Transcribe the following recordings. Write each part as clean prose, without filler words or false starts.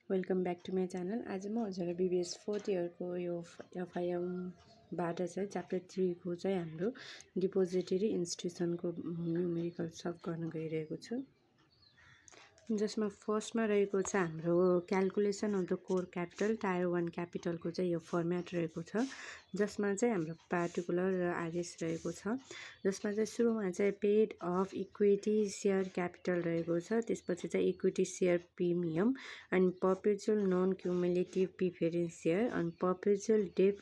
Welcome back to my channel. आज म हजुरलाई BBS फोर्थ इयरको यो FIMबाट चाहिँ च्याप्टर 3 को चाहिँ हाम्रो डिपोजिटरी इन्स्टिट्युसनको न्युमेरिकल सल्भ गर्न गइरहेको छु, जसमा फर्स्टमा रहेको छ हाम्रो calculation of the core capital tyre 1 क्यापिटलको चाहिँ यो फर्मेट रहेको छ, जसमा चाहिँ हाम्रो पार्टिकुलर र आरएस रहेको छ, जसमा चाहिँ सुरुमा चाहिँ paid of equity share capital रहेको छ, त्यसपछि चाहिँ इक्विटी सेयर प्रिमियम अनि perpetual non cumulative preference share अनि पर्पेचुअल डेट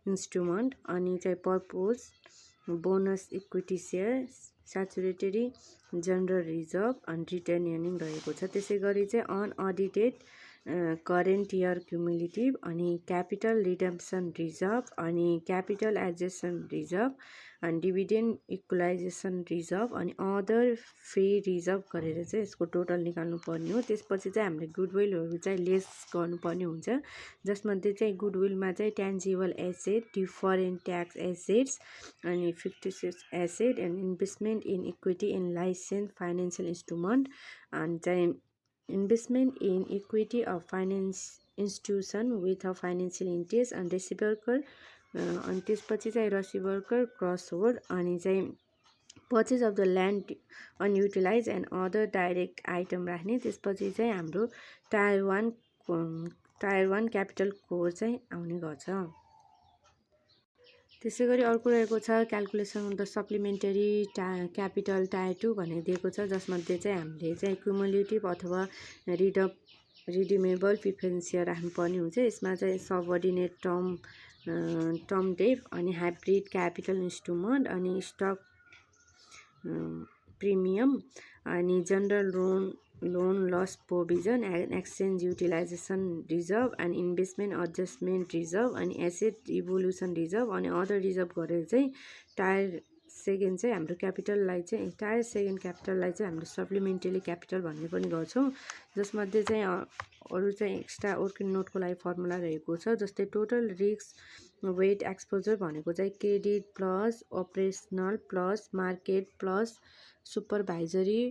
इन्स्ट्रुमेन्ट अनि चाहिँ purpose bonus equity share statutory general reserve अनि रिटर्न अर्निङ रहेको छ। त्यसै गरी चाहिँ अनअडिटेड करेन्ट इयर क्युमुलेटिभ अनि क्यापिटल रिडम्पसन रिजर्भ अनि क्यापिटल एडजस्टमेन्ट रिजर्भ अनि डिभिडेन्ड इक्वलाइजेसन रिजर्भ अनि अदर फ्री रिजर्भ गरेर चाहिँ यसको टोटल निकाल्नु पर्ने हो। त्यसपछि चाहिँ हामीले गुडविलहरू चाहिँ लेस गर्नुपर्ने हुन्छ, जसमध्ये चाहिँ गुडविलमा चाहिँ tangible asset, different tax assets अनि fictitious asset and investment in equity in licence financial instrument अनि चाहिँ investment in equity of finance institution with a financial interest अनि रेसिभर्कर अनि त्यसपछि चाहिँ रेसिभर्कर क्रस होल्ड अनि चाहिँ purchase of the land unutilise and other direct item राख्ने। त्यसपछि चाहिँ हाम्रो टायर वान क्यापिटल कोर चाहिँ आउने गर्छ। त्यसै गरी अर्को रहेको छ calculation of the supplementary capital tier 2 भनेर दिएको छ, जसमध्ये चाहिँ हामीले चाहिँ क्युमुलेटिभ अथवा रिडिमेबल प्रिफरेन्स सेयर राख्नुपर्ने हुन्छ। यसमा चाहिँ सबअर्डिनेट टर्म डेट अनि हाइब्रिड क्यापिटल इन्स्ट्रुमेन्ट अनि स्टक प्रिमियम अनि general loan loss provision and exchange utilization reserve and investment adjustment reserve अनि एसेट इभोल्युसन रिजर्भ अनि अदर रिजर्भ गरेर चाहिँ टायर सेकेन्ड चाहिँ हाम्रो क्यापिटललाई चाहिँ टायर सेकेन्ड क्यापिटललाई चाहिँ हामीले सप्लिमेन्टरी क्यापिटल भन्ने पनि गर्छौँ, जसमध्ये चाहिँ अरू चाहिँ एक्स्ट्रा वर्किङ नोटको लागि फर्मुला रहेको छ, जस्तै टोटल रिस्क वेट एक्सपोजर भनेको चाहिँ credit plus operational plus market plus supervisory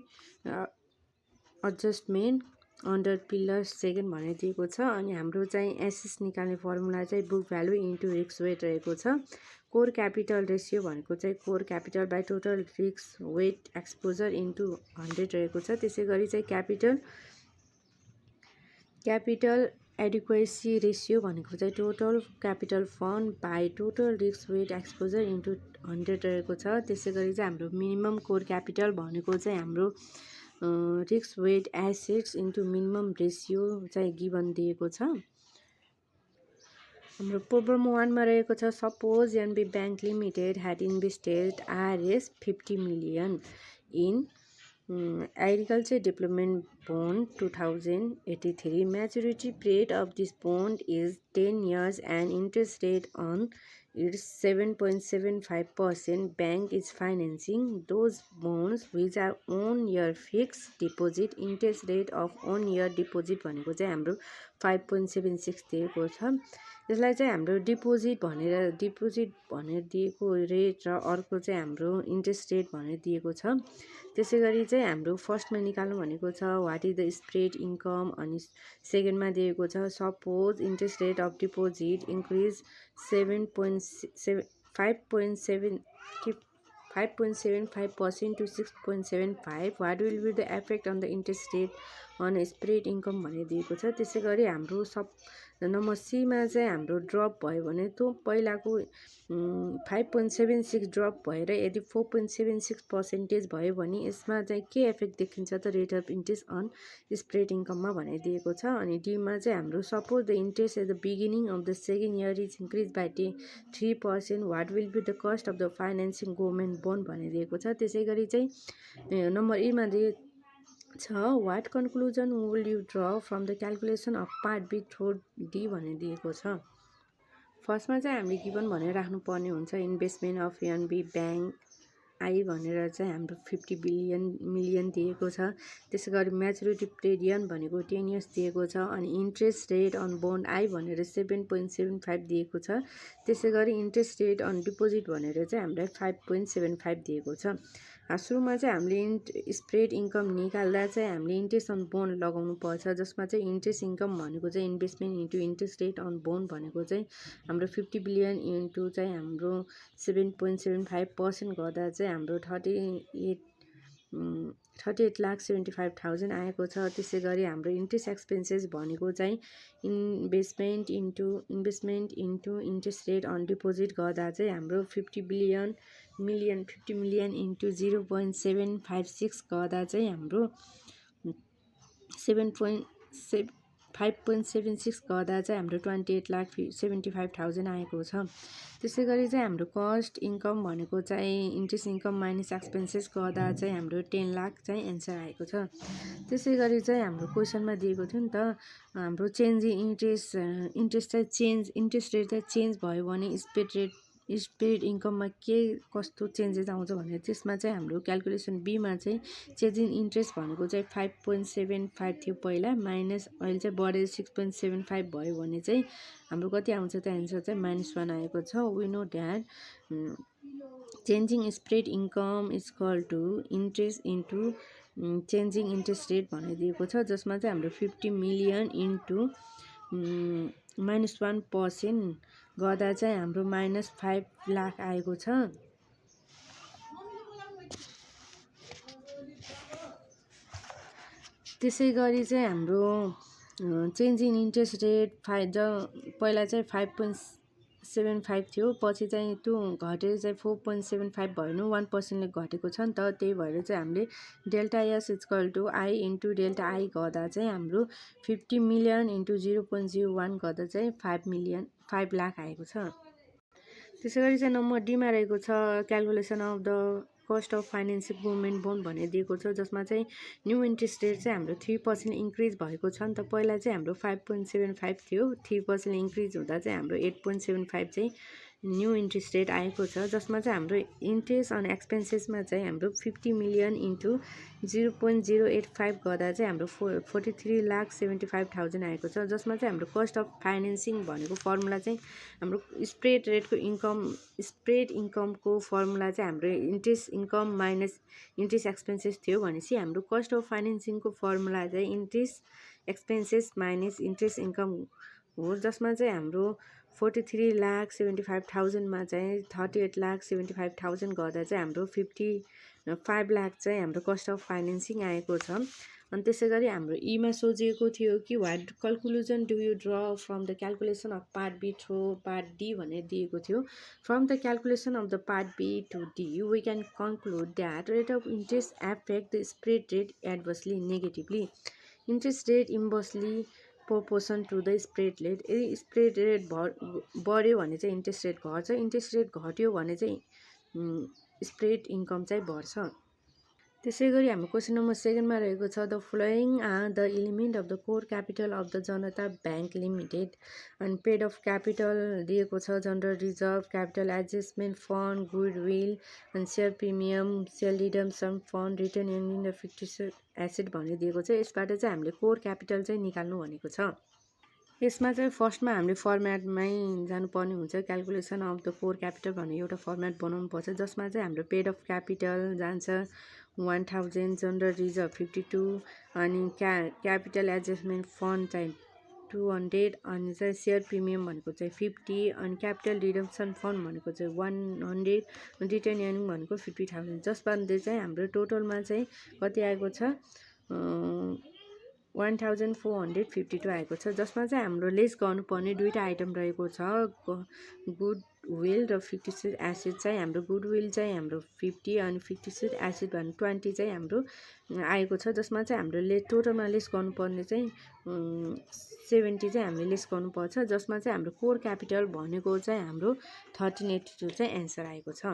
adjustment under pillar second भनेर दिएको छ। अनि हाम्रो चाहिँ एसएस निकाल्ने फर्मुला चाहिँ book value into risk weight रहेको छ। कोर क्यापिटल रेसियो भनेको चाहिँ core capital by total risk weight exposure into 100 रहेको छ। त्यसै गरी चाहिँ क्यापिटल एडिक्वेसी रेसियो भनेको चाहिँ total capital fund by total risk weight exposure into 100 रहेको छ। त्यसै गरी चाहिँ हाम्रो मिनिमम कोर क्यापिटल भनेको चाहिँ हाम्रो risk weight assets into minimum ratio चाहिँ गिभन दिएको छ। हाम्रो प्रब्लम 1 मा रहेको छ suppose NB bank limited had invested RS 50 million इन agriculture development bond 2083. Maturity period of this bond is 10 years and interest rate on its 7.75%. Bank is financing those bonds which are 1 year fixed deposit. Interest rate of 1 year deposit भनेको चाहिँ हाम्रो 5.76 दिएको छ। यसलाई चाहिँ हाम्रो deposit भनेर दिएको रेट र अर्को चाहिँ हाम्रो इन्ट्रेस्ट रेट भनेर दिएको छ। त्यसै गरी चाहिँ हाम्रो फर्स्टमा निकाल्नु भनेको छ what is the spread income अनि सेकेन्डमा दिएको छ suppose interest rate of deposit increase 5.75% to 6.75. What will be the effect on the interest rate on spread income भनेर दिएको छ। त्यसै गरी हाम्रो नम्बर सीमा चाहिँ हाम्रो ड्रप भयो भने त्यो पहिलाको 5.76 ड्रप भएर यदि 4.76% भयो भने यसमा चाहिँ के इफेक्ट देखिन्छ त rate of interest on spread इन्कममा भनेर दिएको छ। अनि डीमा चाहिँ हाम्रो suppose the interest at the beginning of the second year is increase by 3%. What will be the cost of the financing government bond भनेर दिएको छ। त्यसै गरी चाहिँ नम्बर ईमा what conclusion will you draw from the calculation of part B through D भनेर दिएको छ। फर्स्टमा चाहिँ हामीले गिभन भनेर राख्नुपर्ने हुन्छ investment of NB bank I भनेर चाहिँ हाम्रो 50 मिलियन दिएको छ। त्यसै गरी म्याचुरिटी पिरियड भनेको 10 years दिएको छ। अनि interest rate on bond I भनेर 7.75 दिएको छ। त्यसै गरी इन्ट्रेस्ट रेट अन डिपोजिट भनेर चाहिँ हामीलाई 5.75 दिएको छ। सुरुमा चाहिँ हामीले स्प्रेड इन्कम निकाल्दा चाहिँ हामीले इन्ट्रेस्ट अन बोन्ड लगाउनु पर्छ, जसमा चाहिँ इन्ट्रेस्ट इन्कम भनेको चाहिँ investment into interest rate on bond भनेको चाहिँ हाम्रो 50 बिलियन इन्टु चाहिँ हाम्रो 7.75% गर्दा चाहिँ हाम्रो 38,75,000 आएको छ। त्यसै गरी हाम्रो इन्ट्रेस्ट एक्सपेन्सेस भनेको चाहिँ investment into interest rate on deposit गर्दा चाहिँ हाम्रो 50 मिलियन इन्टु 0.756 गर्दा चाहिँ हाम्रो 5.76 गर्दा चाहिँ हाम्रो 28,75,000 आएको छ। त्यसै गरी चाहिँ हाम्रो कस्ट इन्कम भनेको चाहिँ इन्ट्रेस्ट इन्कम माइनस एक्सपेन्सेस गर्दा चाहिँ हाम्रो 10 लाख चाहिँ एन्सर आएको छ। त्यसै गरी चाहिँ हाम्रो क्वेसनमा दिएको थियो नि त, हाम्रो चेन्ज इन इन्ट्रेस्ट रेट चाहिँ चेन्ज भयो भने स्प्रेड इन्कममा के कस्तो चेन्जेस आउँछ भनेर त्यसमा चाहिँ हाम्रो क्यालकुलेसन बीमा चाहिँ चेन्ज इन इन्ट्रेस्ट भनेको चाहिँ 5.75 थियो पहिला, माइनस अहिले चाहिँ बढेर 6.75 भयो भने चाहिँ हाम्रो कति आउँछ त एन्सर चाहिँ -1 आएको छ। We know that changing spread income is equal to interest into changing interest rate भनेर दिएको छ, जसमा चाहिँ हाम्रो 50 मिलियन इन्टु -1% गर्दा चाहिँ हाम्रो -5 लाख आएको छ। त्यसै गरी चाहिँ हाम्रो चेन्ज इन इन्ट्रेस्ट रेट पहिला चाहिँ 5.75 थियो, पछि चाहिँ त्यो घटेर चाहिँ 4.75 भयो नि, 1%ले घटेको छ नि त। त्यही भएर चाहिँ हामीले delta S equal to I into delta I गर्दा चाहिँ हाम्रो 50 मिलियन इन्टु 0.01 गर्दा चाहिँ 5 लाख आएको छ। त्यसै गरी चाहिँ नम्बर डीमा रहेको छ calculation of the cost of financing government bond भनेर दिएको छ, जसमा चाहिँ न्यू इन्ट्रेस्ट रेट चाहिँ हाम्रो 3% इन्क्रिज भएको छ नि त। पहिला चाहिँ हाम्रो 5.75 थियो, 3% इन्क्रिज हुँदा चाहिँ हाम्रो 8.75 चाहिँ न्यू इन्ट्रेस्ट रेट आएको छ, जसमा चाहिँ हाम्रो इन्ट्रेस्ट अन एक्सपेन्सेसमा चाहिँ हाम्रो 50 मिलियन इन्टु 0.085 गर्दा चाहिँ हाम्रो 43,75,000 आएको छ, जसमा चाहिँ हाम्रो कस्ट अफ फाइनेन्सिङ भनेको फर्मुला चाहिँ हाम्रो स्प्रेड इन्कमको फर्मुला चाहिँ हाम्रो interest income minus interest expenses थियो भनेपछि हाम्रो कस्ट अफ फाइनेन्सिङको फर्मुला चाहिँ interest expenses minus interest income हो, जसमा चाहिँ हाम्रो 43,75,000 मा चाहिँ 38,75,000 गर्दा चाहिँ हाम्रो 5 लाख चाहिँ हाम्रो कस्ट अफ फाइनेन्सिङ आएको छ। अनि त्यसै गरी हाम्रो ईमा सोधिएको थियो कि what conclusion do you draw from the calculation of part B through part D भनेर दिएको थियो। From the calculation of the part B to D we can conclude that rate of interest effect the spread rate adversely negatively. Interest rate inversely proportion to the spread rate. यदि spread rate बढ्यो भने चाहिँ interest rate घट्छ, interest rate घट्यो भने चाहिँ spread income चाहिँ बढ्छ। त्यसै गरी हाम्रो क्वेसन नम्बर 2मा रहेको छ the following are the element of the core capital of the Janata bank limited. अनि पेड अफ क्यापिटल दिएको छ general reserve, capital adjustment fund, goodwill अनि share premium, share redemption fund, return in the fixed asset भनेर दिएको छ। यसबाट चाहिँ हामीले कोर क्यापिटल चाहिँ निकाल्नु भनेको छ। यसमा चाहिँ फर्स्टमा हामीले फर्मेटमै जानुपर्ने हुन्छ। Calculation of the core capital भन्ने एउटा फर्मेट बनाउनु पर्छ, जसमा चाहिँ हाम्रो पेड अफ क्यापिटल जान्छ 1000, जनरल रिजर्भ 52 अनि क्यापिटल एडजस्टमेन्ट फन्ड चाहिँ 200 अनि चाहिँ सेयर प्रिमियम भनेको चाहिँ 50 अनि क्यापिटल रिडम्सन फन्ड भनेको चाहिँ 100 अनि रिटर्न अर्निङ भनेको 50,000, जसबाट चाहिँ हाम्रो टोटलमा चाहिँ कति आएको छ 1452 आएको छ, जसमा चाहिँ हाम्रो लेस गर्नुपर्ने दुईवटा आइटम रहेको छ, गुडविल र फिक्स्ड एसेट। चाहिँ हाम्रो गुडविल चाहिँ हाम्रो 50 अनि फिक्स्ड एसेट भने 20 चाहिँ हाम्रो आएको छ, जसमा चाहिँ हाम्रो टोटलमा लेस गर्नुपर्ने चाहिँ 70 चाहिँ हामीले लेस गर्नुपर्छ, जसमा चाहिँ हाम्रो कोर क्यापिटल भनेको चाहिँ हाम्रो 1382 चाहिँ एन्सर आएको छ।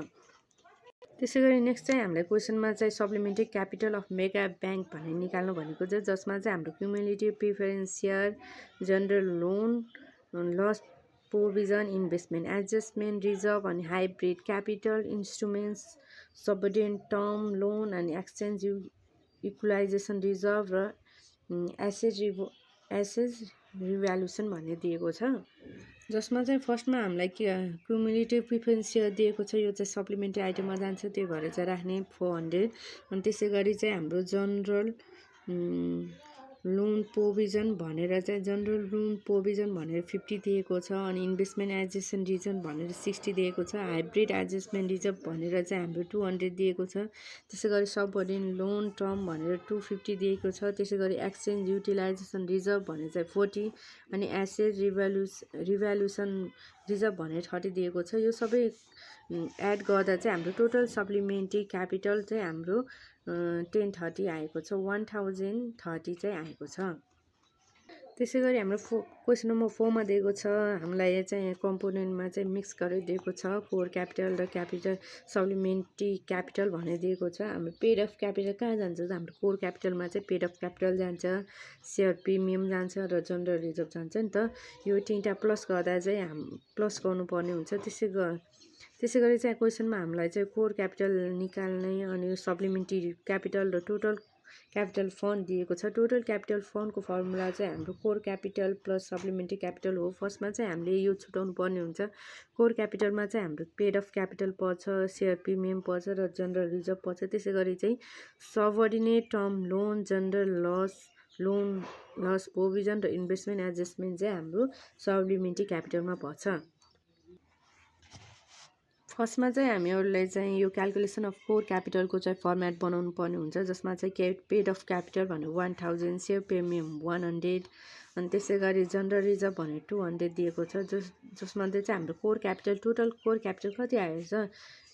त्यसै गरी नेक्स्ट चाहिँ हामीलाई क्वेसनमा चाहिँ supplementary capital of mega bank भनेर निकाल्नु भनेको छ, जसमा चाहिँ हाम्रो cumulative preference share, general loan, loss provision, investment adjustment reserve अनि hybrid capital instruments, subordinate term loan अनि एक्सचेन्ज इक्वलाइजेसन रिजर्भ र एसेट रिभ्यालुसन भन्ने दिएको छ, जसमा चाहिँ फर्स्टमा हामीलाई क्युमुलेटिभ प्रिफरेन्स सेयर दिएको छ। यो चाहिँ सप्लिमेन्ट्री आइटममा जान्छ, त्यो भएर चाहिँ राख्ने 400। अनि त्यसै गरी चाहिँ हाम्रो जनरल लोन प्रोभिजन भनेर चाहिँ जनरल लोन प्रोभिजन भनेर 50 दिएको छ। अनि इन्भेस्टमेन्ट एडजस्टमेन्ट रिजर्भ भनेर 60 दिएको छ। हाइब्रिड एडजस्टमेन्ट रिजर्भ भनेर चाहिँ हाम्रो 200 दिएको छ। त्यसै गरी सबअर्डिन लोन टर्म भनेर 250 दिएको छ। त्यसै गरी एक्सचेन्ज युटिलाइजेसन रिजर्भ भनेर चाहिँ 40, अनि एसेट रिभ्यालुसन रिजर्भ भनेर 30 दिएको छ। यो सबै एड गर्दा चाहिँ हाम्रो टोटल सप्लिमेन्ट्री क्यापिटल चाहिँ हाम्रो 1030 आएको छ, 1030 चाहिँ आएको छ। त्यसै गरी हाम्रो क्वेसन नम्बर 4 मा दिएको छ, हामीलाई चाहिँ कम्पोनेन्टमा चाहिँ मिक्स गरेर दिएको छ कोर क्यापिटल र क्यापिटल सप्लिमेन्ट्री क्यापिटल भनेर दिएको छ। हाम्रो पेड अफ क्यापिटल कहाँ जान्छ त हाम्रो कोर क्यापिटलमा चाहिँ पेड अफ क्यापिटल जान्छ, सेयर प्रिमियम जान्छ र जनरल रिजर्भ जान्छ नि त। यो तिनवटा प्लस गर्दा चाहिँ प्लस गर्नुपर्ने हुन्छ। त्यसै गरी चाहिँ क्वेसनमा हामीलाई चाहिँ कोर क्यापिटल निकाल्ने अनि सप्लिमेन्ट्री क्यापिटल र टोटल क्यापिटल फन्ड दिएको छ। टोटल क्यापिटल फन्डको फर्मुला चाहिँ हाम्रो core capital plus supplementary capital हो। फर्स्टमा चाहिँ हामीले यो छुटाउनु पर्ने हुन्छ। कोर क्यापिटलमा चाहिँ हाम्रो पेड अफ क्यापिटल पर्छ, सेयर प्रिमियम पर्छ र जनरल रिजर्भ पर्छ। त्यसै गरी चाहिँ subordinate term loan, general loan loss provision र इन्भेस्टमेन्ट एडजस्टमेन्ट चाहिँ हाम्रो सप्लिमेन्ट्री क्यापिटलमा पर्छ। फर्स्टमा चाहिँ हामीहरूलाई चाहिँ यो क्यालकुलेसन अफ कोर क्यापिटलको चाहिँ फर्मेट बनाउनु पर्ने हुन्छ, जसमा चाहिँ पेड अफ क्यापिटल भनेर 1000, सेयर प्रिमियम 100, अनि त्यसै गरी जनरल रिजर्भ भनेर 200 दिएको छ। जसमध्ये चाहिँ हाम्रो core capital total core capital कति आएछ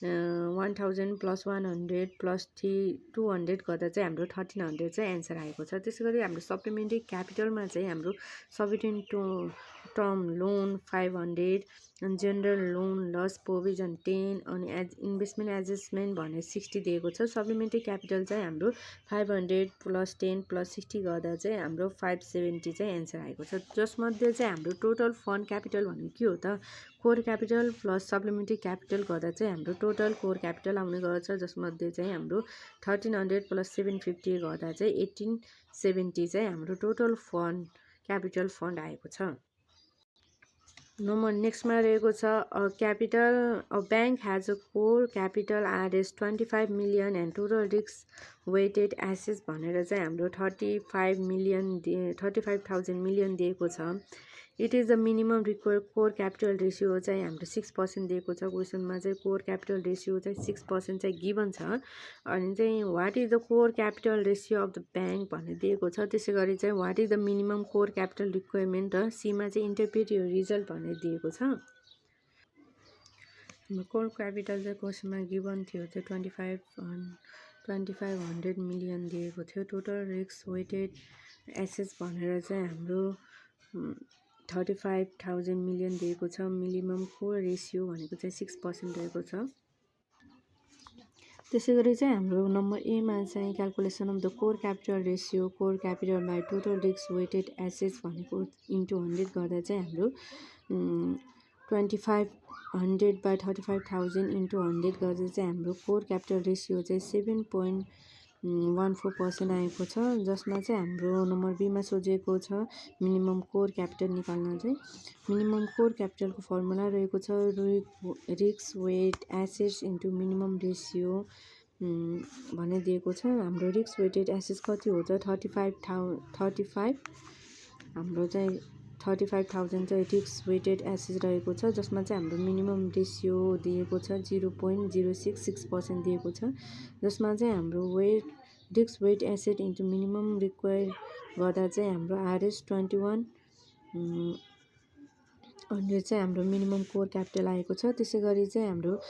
1000 प्लस 100 प्लस 200 गर्दा चाहिँ हाम्रो 1300 चाहिँ एन्सर आएको छ। त्यसै गरी हाम्रो सप्लिमेन्ट्री क्यापिटलमा चाहिँ हाम्रो सबअर्डिन टर्म लोन 500, अनि जनरल लोन लस प्रोभिजन 10, अनि इन्भेस्टमेन्ट एडजस्टमेन्ट भनेर 60 दिएको छ। सप्लिमेन्ट्री क्यापिटल चाहिँ हाम्रो 500 प्लस 10 प्लस 60 गर्दा चाहिँ हाम्रो 570 चाहिँ एन्सर आएको छ। जसमध्ये चाहिँ हाम्रो टोटल फन्ड क्यापिटल भनेको के हो त core capital plus supplementary capital गर्दा चाहिँ हाम्रो टोटल कोर क्यापिटल आउने गर्छ, जसमध्ये चाहिँ हाम्रो 1300 प्लस 750 गर्दा चाहिँ 1870 चाहिँ हाम्रो टोटल फन्ड क्यापिटल फन्ड आएको छ। नम्बर नेक्स्टमा रहेको छ a bank has a core capital RS 25 million and total risk weighted assets भनेर चाहिँ हाम्रो 35,000 मिलियन दिएको छ। It is the minimum required core capital ratio चाहिँ हाम्रो 6% दिएको छ। क्वेसनमा चाहिँ कोर क्यापिटल रेसियो चाहिँ 6% चाहिँ गिभन छ। अनि चाहिँ what is the core capital ratio of the bank भनेर दिएको छ। त्यसै गरी चाहिँ what is the minimum core capital requirement र सीमा चाहिँ इन्टरप्रिट यो रिजल्ट भनेर दिएको छ। कोर क्यापिटल चाहिँ क्वेसनमा गिभन थियो चाहिँ 2500 मिलियन दिएको थियो। टोटल रिस्क वेटेड एसेट्स भनेर चाहिँ हाम्रो 35,000 मिलियन दिएको छ। मिनिमम कोर रेसियो भनेको चाहिँ 6% रहेको छ। त्यसै गरी चाहिँ हाम्रो नम्बर एमा चाहिँ calculation of the core capital ratio core capital by total risk weighted assets भनेको इन्टु 100 गर्दा चाहिँ हाम्रो 2500 बाई 35,000 इन्टु 100 गर्दा चाहिँ हाम्रो कोर क्यापिटल रेसियो चाहिँ 7.14% आएको छ। जसमा चाहिँ हाम्रो नम्बर बीमा सोझेको छ मिनिमम कोर क्यापिटल निकाल्न चाहिँ। मिनिमम कोर क्यापिटलको फर्मुला रहेको छ risk weight assets into minimum ratio भन्ने दिएको छ। हाम्रो रिस्क वेटेड एसेट्स कति हो त 35 हाम्रो चाहिँ 35,000 चाहिँ रिस्क वेटेड एसेट्स रहेको छ। जसमा चाहिँ हाम्रो मिनिमम रेसियो दिएको छ 0.066% दिएको छ। जसमा चाहिँ हाम्रो risk weight asset into minimum require गर्दा चाहिँ हाम्रो आरएस 2100 चाहिँ हाम्रो मिनिमम कोर क्यापिटल आएको छ। त्यसै गरी चाहिँ हाम्रो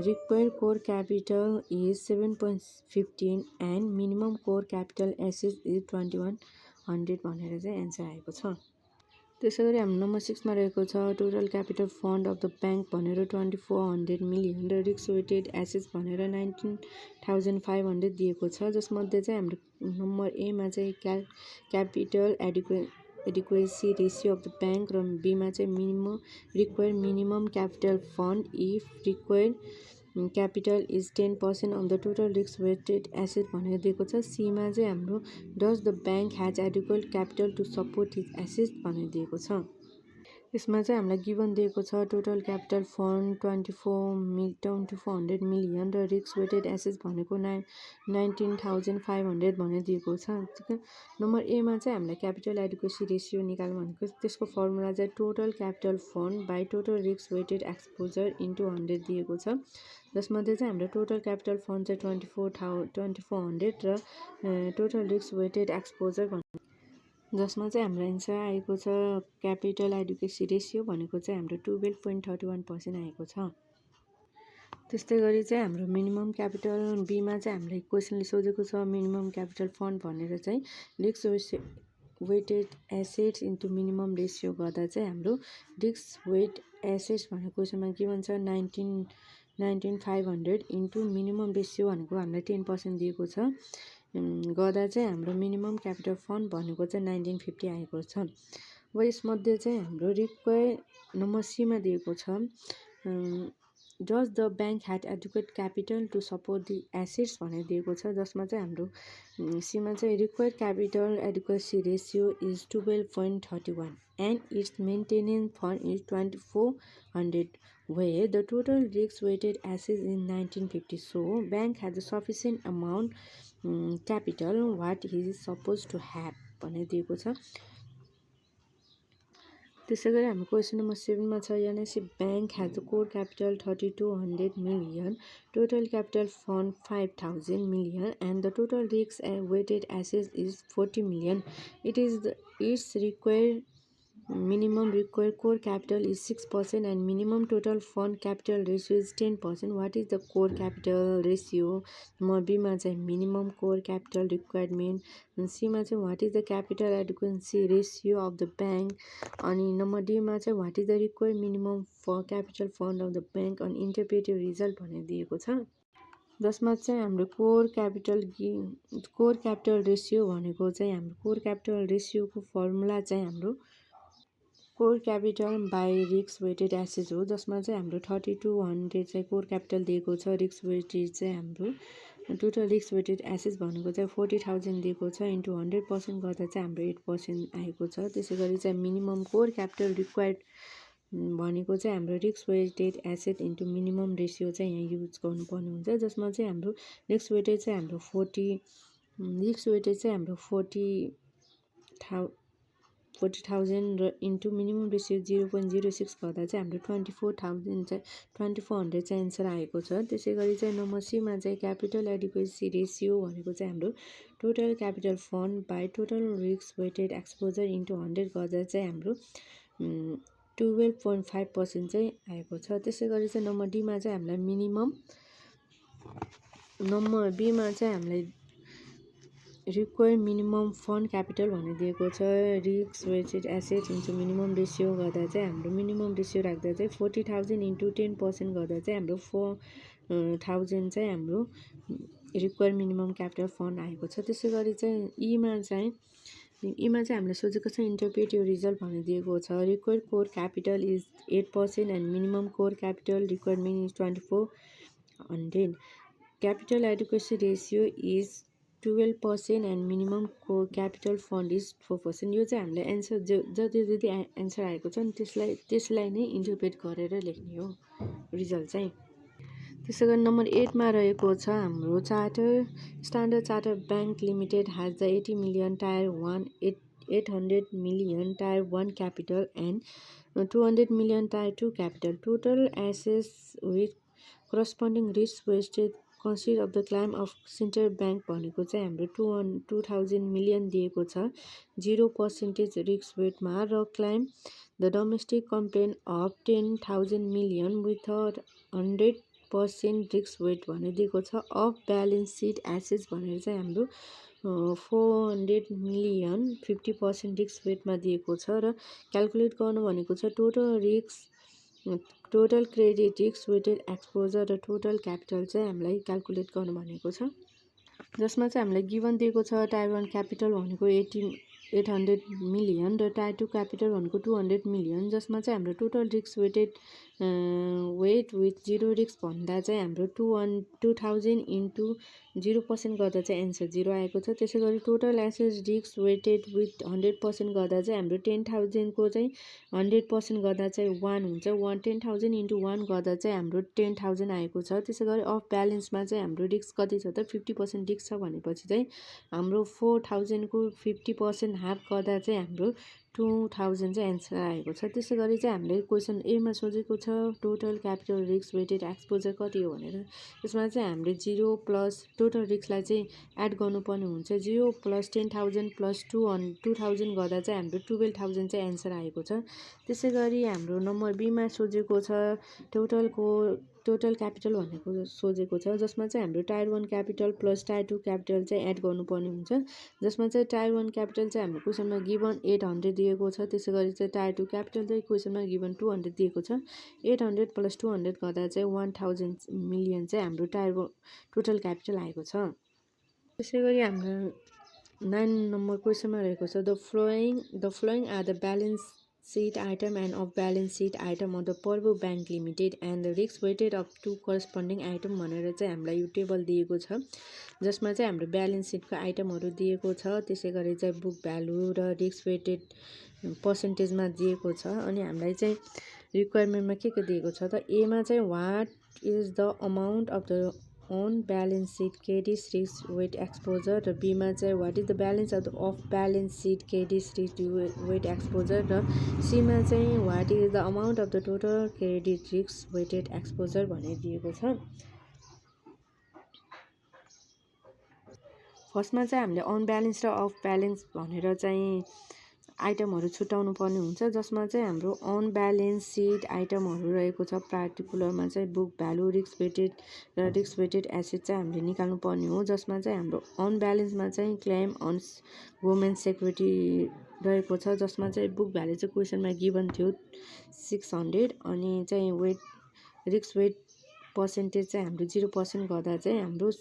require core capital is 7.15 and minimum core capital asset is 2100 भनेर चाहिँ एन्सर आएको छ। त्यसै गरी हाम्रो नम्बर 6 मा रहेको छ total capital fund of the bank भनेर 2400 मिलियन र रिस्क वेटेड एसेट्स भनेर 19,500 दिएको छ। जसमध्ये चाहिँ हाम्रो नम्बर एमा चाहिँ capital adequacy ratio of the bank र बीमा चाहिँ minimum capital fund if required capital is 10% of the total risk weighted asset भनेर दिएको छ। सीमा चाहिँ हाम्रो does the bank has adequate capital to support is asset भनेर दिएको छ। यसमा चाहिँ हामीलाई गिभन दिएको छ टोटल क्यापिटल फन्ड 2400 मिलियन र रिस्क वेटेड एसेट्स भनेको 19,500 भनेर दिएको छ। नम्बर एमा चाहिँ हामीलाई क्यापिटल एडुकेसी रेसियो निकाल्नु भनेको त्यसको फर्मुला चाहिँ total capital fund by total risk weighted exposure into 100 दिएको छ। जसमध्ये चाहिँ हाम्रो टोटल क्यापिटल फन्ड चाहिँ 2400 र टोटल रिस्क वेटेड एक्सपोजर जसमा चाहिँ हाम्रो एन्सर आएको छ क्यापिटल एडुकेसी रेसियो भनेको चाहिँ हाम्रो 12.31% आएको छ। त्यस्तै गरी चाहिँ हाम्रो मिनिमम क्यापिटल बीमा चाहिँ हामीलाई क्वेसनले सोधेको छ मिनिमम क्यापिटल फन्ड भनेर चाहिँ risk weighted assets into minimum ratio गर्दा चाहिँ हाम्रो रिस्क वेट एसेट्स भनेको क्वेसनमा के भन्छ 19,500 इन्टु मिनिमम रेसियो भनेको हामीलाई 10% दिएको छ गर्दा चाहिँ हाम्रो मिनिमम क्यापिटल फन्ड भनेको चाहिँ 1950 आएको छ। अब यसमध्ये चाहिँ हाम्रो रिक्वायर नम्बर सीमा दिएको छ does the bank had adequate capital to support the assets भनेर दिएको छ। जसमा चाहिँ हाम्रो सीमा चाहिँ required capital adequacy ratio is 12.31 and its maintenance fund is 2400 where the total risk weighted assets in 1950. So bank has a sufficient amount capital what he is supposed to have भनेर दिएको छ। त्यसै गरी हाम्रो क्वेसन नम्बर 7 मा छ NSC bank has a core capital 3200 million total capital fund 5000 million and the total risk weighted assets is 40 million its required minimum required core capital is 6% and minimum total fund capital ratio is 10%. What is the core capital ratio? Number B मा चाहिँ minimum core capital requirement and C मा चाहिँ what is the capital adequacy ratio of the bank अनि number D मा चाहिँ what is the required minimum for capital fund of the bank on interpretive result भनेर दिएको छ। जसमा चाहिँ हाम्रो कोर क्यापिटल रेसियो भनेको चाहिँ हाम्रो कोर क्यापिटल रेसियोको फर्मुला चाहिँ हाम्रो core capital by risk weighted assets हो। जसमा चाहिँ हाम्रो 3200 चाहिँ कोर क्यापिटल दिएको छ रिस्क वेटेड चाहिँ हाम्रो टोटल रिस्क वेटेड एसेट्स भनेको चाहिँ 40,000 दिएको छ इन्टु 100% गर्दा चाहिँ हाम्रो 8% आएको छ। त्यसै गरी चाहिँ मिनिमम कोर क्यापिटल रिक्वायर्ड भनेको चाहिँ हाम्रो risk weighted asset into minimum ratio चाहिँ यहाँ युज गर्नुपर्ने हुन्छ। जसमा चाहिँ हाम्रो रिस्क वेटेड चाहिँ हाम्रो 40,000 र इन्टु मिनिमम रेसियो 0.06 गर्दा चाहिँ हाम्रो 2400 चाहिँ एन्सर आएको छ। त्यसै गरी चाहिँ नम्बर सीमा चाहिँ क्यापिटल एडुक्वेसी रेसियो भनेको चाहिँ हाम्रो total capital fund by total risk weighted exposure into 100 गर्दा चाहिँ हाम्रो 12.5% चाहिँ आएको छ। त्यसै गरी चाहिँ नम्बर डीमा चाहिँ हामीलाई नम्बर बीमा चाहिँ हामीलाई रिक्वायर्ड मिनिमम फन्ड क्यापिटल भनेर दिएको छ risk weighted asset into minimum ratio गर्दा चाहिँ हाम्रो मिनिमम रेसियो राख्दा चाहिँ 40,000 इन्टु 10% गर्दा चाहिँ हाम्रो 4,000 चाहिँ हाम्रो रिक्वायर्ड मिनिमम क्यापिटल फन्ड आएको छ। त्यसै गरी चाहिँ ईमा चाहिँ हामीलाई सोधेको छ इन्टरप्रेटिभ रिजल्ट भनेर दिएको छ required core capital is 8% and minimum core capital requirement is 2400 capital adequacy ratio is 12% and minimum core capital fund is 4%। यो चाहिँ हामीलाई एन्सर जति एन्सर आएको छ नि त्यसलाई नै इन्टरप्रेट गरेर लेख्ने हो रिजल्ट चाहिँ। त्यसै गरी नम्बर 8 मा रहेको छ हाम्रो standard charter bank limited has the 80 million tier 1 800 million tier 1 capital and 200 million tier 2 capital total assets with corresponding risk weighted considered of the claim of central bank भनेको चाहिँ हाम्रो 2000 मिलियन दिएको छ 0% रिस्क वेटमा र claim the domestic complain of 10,000 million with 100% risk weight भनेर दिएको छ अफ ब्यालेन्स सिट एसेट्स भनेर चाहिँ हाम्रो 400 मिलियन 50% रिस्क वेटमा दिएको छ र क्यालकुलेट गर्नु भनेको छ total credit risk weighted exposure र टोटल क्यापिटल चाहिँ हामीलाई क्यालकुलेट गर्नु भनेको छ। जसमा चाहिँ हामीलाई गिभन दिएको छ टायर 1 क्यापिटल भनेको 800 मिलियन र टायर 2 क्यापिटल भनेको 200 मिलियन। जसमा चाहिँ हाम्रो total risk weighted weight with zero risk भन्दा चाहिँ हाम्रो 2000 इन्टु 0% गर्दा चाहिँ एन्सर 0 आएको छ। त्यसै गरी total assets risk weighted with 100% गर्दा चाहिँ हाम्रो 10,000 को चाहिँ 100% गर्दा चाहिँ 1 हुन्छ। 10,000 इन्टु 1 गर्दा चाहिँ हाम्रो 10,000 आएको छ। त्यसै गरी अफ ब्यालेन्समा चाहिँ हाम्रो रिस्क कति छ त 50% रिस्क छ भनेपछि चाहिँ हाम्रो 4,000 को 50% हाफ गर्दा चाहिँ हाम्रो 2,000 चाहिँ एन्सर आएको छ। त्यसै गरी चाहिँ हामीले क्वेसन एमा सोधेको छ total capital risk weighted exposure कति हो भनेर। यसमा चाहिँ हामीले 0 प्लस टोटल रिस्कलाई चाहिँ एड गर्नुपर्ने हुन्छ। 0 प्लस 10,000 प्लस 2,000 गर्दा चाहिँ हाम्रो 12,000 चाहिँ एन्सर आएको छ। त्यसै गरी हाम्रो नम्बर बीमा सोधेको छ टोटल क्यापिटल भनेको सोधेको छ, जसमा चाहिँ हाम्रो tyre 1 capital plus tyre 2 capital चाहिँ एड गर्नुपर्ने हुन्छ। जसमा चाहिँ टायर 1 क्यापिटल चाहिँ हाम्रो क्वेसनमा गिभन 800 दिएको छ। त्यसै गरी चाहिँ टायर 2 क्यापिटल चाहिँ क्वेसनमा गिभन 200 दिएको छ। 800 प्लस 200 गर्दा चाहिँ 1,000 मिलियन चाहिँ हाम्रो टायर टोटल क्यापिटल आएको छ। त्यसै गरी हाम्रो 9 नम्बर क्वेसनमा रहेको छ the following are the balance sheet item and of balance sheet item of the Porvo Bank Limited and the risk weighted up to corresponding item भनेर चाहिँ हामीलाई यो टेबल दिएको छ, जसमा चाहिँ हाम्रो ब्यालेन्स सिटको आइटमहरू दिएको छ। त्यसै गरी चाहिँ बुक भ्यालु र रिस्क वेटेड पर्सेन्टेजमा दिएको छ। अनि हामीलाई चाहिँ रिक्वायरमेन्टमा के दिएको छ त एमा चाहिँ what is the amount of the on balance sheet carries risk weight exposure र बीमा चाहिँ what is the balance of the off balance sheet carries risk weight exposure र सीमा चाहिँ what is the amount of the total credit risk weighted exposure भनेर दिएको छ। फर्स्टमा चाहिँ हामीले अन ब्यालेन्स र अफ ब्यालेन्स भनेर चाहिँ आइटमहरू छुट्याउनु पर्ने हुन्छ, जसमा चाहिँ हाम्रो अन ब्यालेन्स सिट आइटमहरू रहेको छ। पार्टिकुलरमा चाहिँ बुक भ्यालु रिस्क वेटेड र रिस्क वेटेड एसेट चाहिँ हामीले निकाल्नु पर्ने हो। जसमा चाहिँ हाम्रो अन ब्यालेन्समा चाहिँ क्लेम अन वुमेन सेक्युरिटी रहेको छ, जसमा चाहिँ बुक भ्यालु चाहिँ क्वेसनमा गिभन थियो 600 अनि चाहिँ रिस्क वेट पर्सेन्टेज चाहिँ हाम्रो 0% गर्दा चाहिँ हाम्रो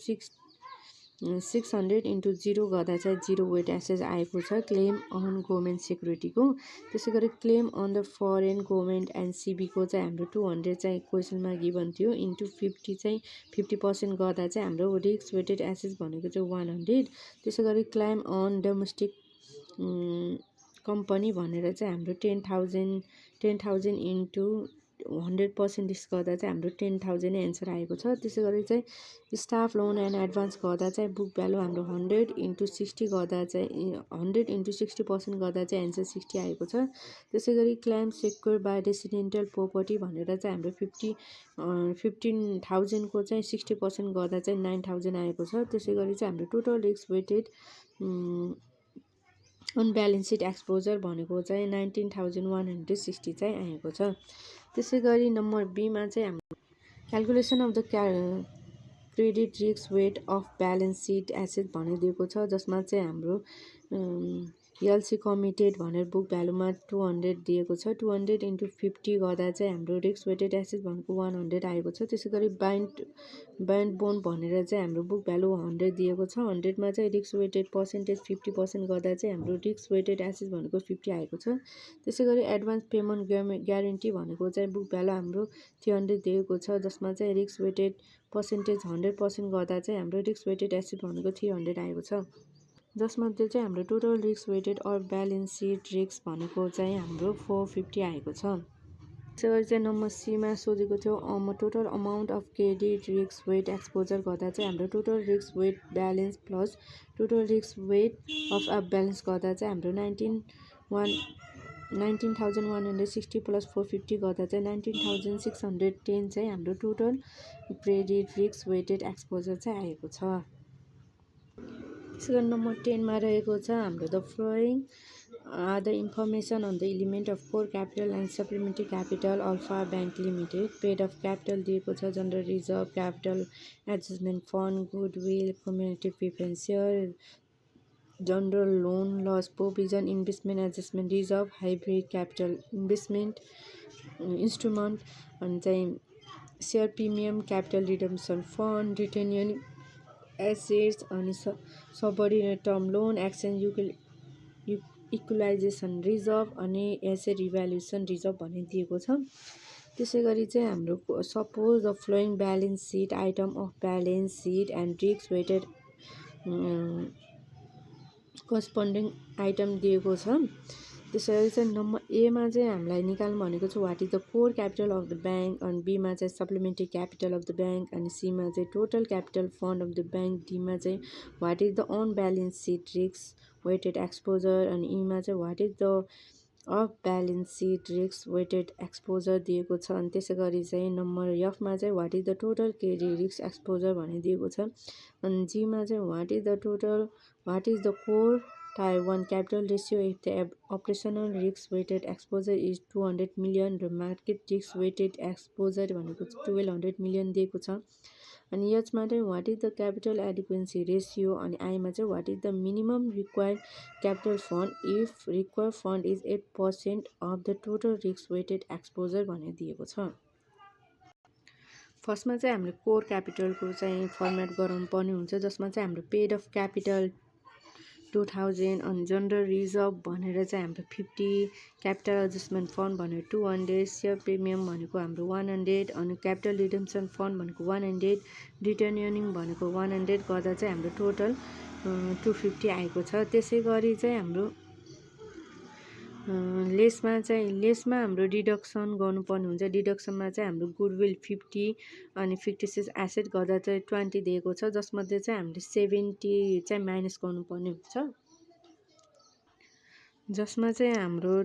600 इन्टु 0 गर्दा चाहिँ 0 वेट एसेज आएको छ क्लेम अन गभर्मेन्ट सेक्युरिटीको। त्यसै गरी claim on the foreign government and सिबीको चाहिँ हाम्रो 200 चाहिँ क्वेसनमा गिभन थियो इन्टु 50 चाहिँ 50% गर्दा चाहिँ हाम्रो रिस्क वेटेड एसेज भनेको चाहिँ 100। त्यसै गरी क्लेम अन डोमेस्टिक कम्पनी भनेर चाहिँ हाम्रो 10,000 इन्टु 100% रिस्क गर्दा चाहिँ हाम्रो 10,000 एन्सर आएको छ। त्यसै गरी चाहिँ स्टाफ लोन एन्ड एडभान्स गर्दा चाहिँ बुक भ्यालु हाम्रो 100 इन्टु 60 गर्दा चाहिँ 100 इन्टु 60% गर्दा चाहिँ एन्सर 60 आएको छ। त्यसै गरी claim secure by residential property भनेर चाहिँ हाम्रो 15,000 को चाहिँ 60% गर्दा चाहिँ 9,000 आएको छ। त्यसै गरी चाहिँ हाम्रो total risk weighted on balance sheet exposure भनेको चाहिँ 19,160 चाहिँ आएको छ। त्यसै गरी नम्बर बीमा चाहिँ हाम्रो calculation of the credit risk weight of balance sheet asset भनिदिएको छ, जसमा चाहिँ हाम्रो एलसी कमिटेड भनेर बुक भ्यालुमा 200 दिएको छ। 200 इन्टु 50 गर्दा चाहिँ हाम्रो रिस्क वेटेड एसेट भनेको 100 आएको छ। त्यसै गरी बाइन्ड बोन्ड भनेर चाहिँ हाम्रो बुक भ्यालु 100 दिएको छ। 100मा चाहिँ रिस्क वेटेड पर्सेन्टेज 50% गर्दा चाहिँ हाम्रो रिस्क वेटेड एसेट भनेको 50 आएको छ। त्यसै गरी एडभान्स पेमेन्ट ग्यारेन्टी भनेको चाहिँ बुक भ्यालु हाम्रो 300 दिएको छ, जसमा चाहिँ रिस्क वेटेड पर्सेन्टेज 100% गर्दा चाहिँ हाम्रो रिस्क वेटेड एसेट भनेको 300 आएको छ। जसमध्ये चाहिँ हाम्रो total risk weighted or balance sheet risk भनेको चाहिँ हाम्रो 450 आएको छ। त्यसै गरी चाहिँ नम्बर सीमा सोधेको थियो total amount of credit risk weight exposure गर्दा चाहिँ हाम्रो total risk weight balance plus total risk weight of off balance गर्दा चाहिँ हाम्रो 19,160 प्लस 450 गर्दा चाहिँ 19,610 चाहिँ हाम्रो total credit risk weighted exposure चाहिँ आएको छ। त्यसै गरी नम्बर 10 मा रहेको छ हाम्रो the following are the information on the element of core capital and supplementary capital alpha bank limited. Paid of capital दिएको छ, general reserve, capital adjustment fund, goodwill, community preference share, general loan loss provision, investment adjustment reserve, hybrid capital investment instrument, अनि चाहिँ share premium, capital redemption fund, retention assets, अनि subordinate term loan, exchange equalisation reserve अनि asset revaluation reserve भन्ने दिएको छ। त्यसै गरी चाहिँ हाम्रो suppose the following balance sheet item off balance sheet and risk weighted corresponding item दिएको छ। त्यसै गरी चाहिँ नम्बर एमा चाहिँ हामीलाई निकाल्नु भनेको छ what is the core capital of the bank, अनि बीमा चाहिँ supplementary capital of the bank, अनि सीमा चाहिँ total capital fund of the bank, डीमा चाहिँ what is the on balance sheet risk weighted exposure, अनि ईमा चाहिँ what is the off balance sheet risk weighted exposure दिएको छ। अनि त्यसै गरी चाहिँ नम्बर एफमा चाहिँ what is the total credit risk exposure भनिदिएको छ। अनि जीमा चाहिँ what is the core tier 1 capital ratio if the operational risk weighted exposure is 200 million र मार्केट रिस्क वेटेड एक्सपोजर भनेको 1200 मिलियन दिएको छ। अनि यसमा चाहिँ what is the capital adequacy ratio, अनि आईमा चाहिँ what is the minimum required capital fund if required fund is 8% of the total risk weighted exposure भनेर दिएको छ। फर्स्टमा चाहिँ हामीले कोर क्यापिटलको चाहिँ फर्मेट गराउनु पर्ने हुन्छ, जसमा चाहिँ हाम्रो पेड अफ क्यापिटल 2000, अनि जनरल रिजर्भ भनेर चाहिँ हाम्रो 50, क्यापिटल एडजस्टमेन्ट फन्ड भनेर 200, सेयर प्रिमियम भनेको हाम्रो 100, अनि क्यापिटल रिडेम्सन फन्ड भनेको 100, रिटर्न अर्निङ भनेको 100 गर्दा चाहिँ हाम्रो टोटल 250 आएको छ। त्यसै गरी चाहिँ हाम्रो लेसमा हाम्रो डिडक्सन गर्नुपर्ने हुन्छ। डिडक्सनमा चाहिँ हाम्रो गुडविल 50, अनि 56 एसेट गर्दा चाहिँ 20 दिएको छ, जसमध्ये चाहिँ हामीले 70 चाहिँ माइनस गर्नुपर्ने हुन्छ। जसमा चाहिँ हाम्रो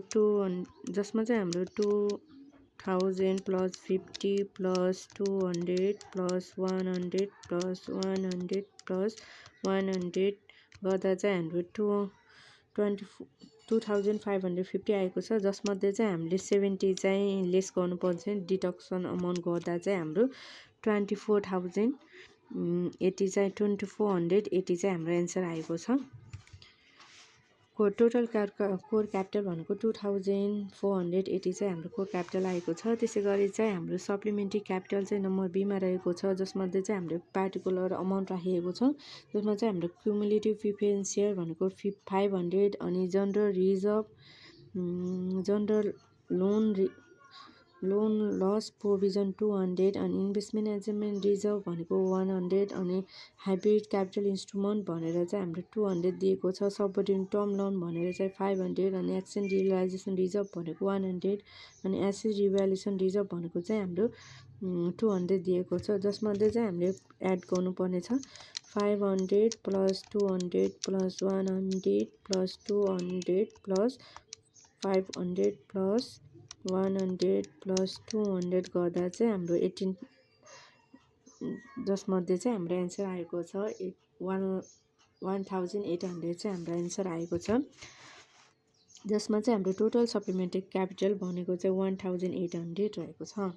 2000 plus 50 plus 200 plus 100 plus 100 plus 100 गर्दा चाहिँ हाम्रो 2550 आएको छ, जसमध्ये चाहिँ हामीले 70 चाहिँ लेस गर्नुपर्छ। डिडक्सन अमाउन्ट गर्दा चाहिँ हाम्रो 24,080 चाहिँ 2480 चाहिँ हाम्रो एन्सर आएको छ। टोटल कोर क्यापिटल भनेको 2480 चाहिँ हाम्रो कोर क्यापिटल आएको छ। त्यसै गरी चाहिँ हाम्रो सप्लिमेन्ट्री क्यापिटल चाहिँ नम्बर बीमा रहेको छ, जसमध्ये चाहिँ हाम्रो पार्टिकुलर अमाउन्ट राखिएको छ, जसमा चाहिँ हाम्रो क्युमुलेटिभ प्रिफरेन्स सेयर भनेको 500, अनि general reserve, general loan loss provision 200, अनि इन्भेस्टमेन्ट एजेन्टमेन्ट रिजर्भ भनेको 100, अनि हाइब्रिड क्यापिटल इन्स्ट्रुमेन्ट भनेर चाहिँ हाम्रो 200 दिएको छ। सबअर्डिनेट टर्म लोन भनेर चाहिँ 500, अनि एक्सचेन्ज रियलाइजेसन रिजर्भ भनेको 100, अनि एसेट रिभ्यालुएसन रिजर्भ भनेको चाहिँ हाम्रो 200 दिएको छ, जसमध्ये चाहिँ हामीले एड गर्नुपर्ने छ 500 plus 200 plus 100 plus 200 plus 500 plus 100 plus 200 गर्दा चाहिँ हाम्रो 18, जसमध्ये चाहिँ हाम्रो एन्सर आएको छ 1800 चाहिँ हाम्रो एन्सर आएको छ, जसमा चाहिँ हाम्रो टोटल सप्लिमेन्ट्री क्यापिटल भनेको चाहिँ 1800 रहेको छ।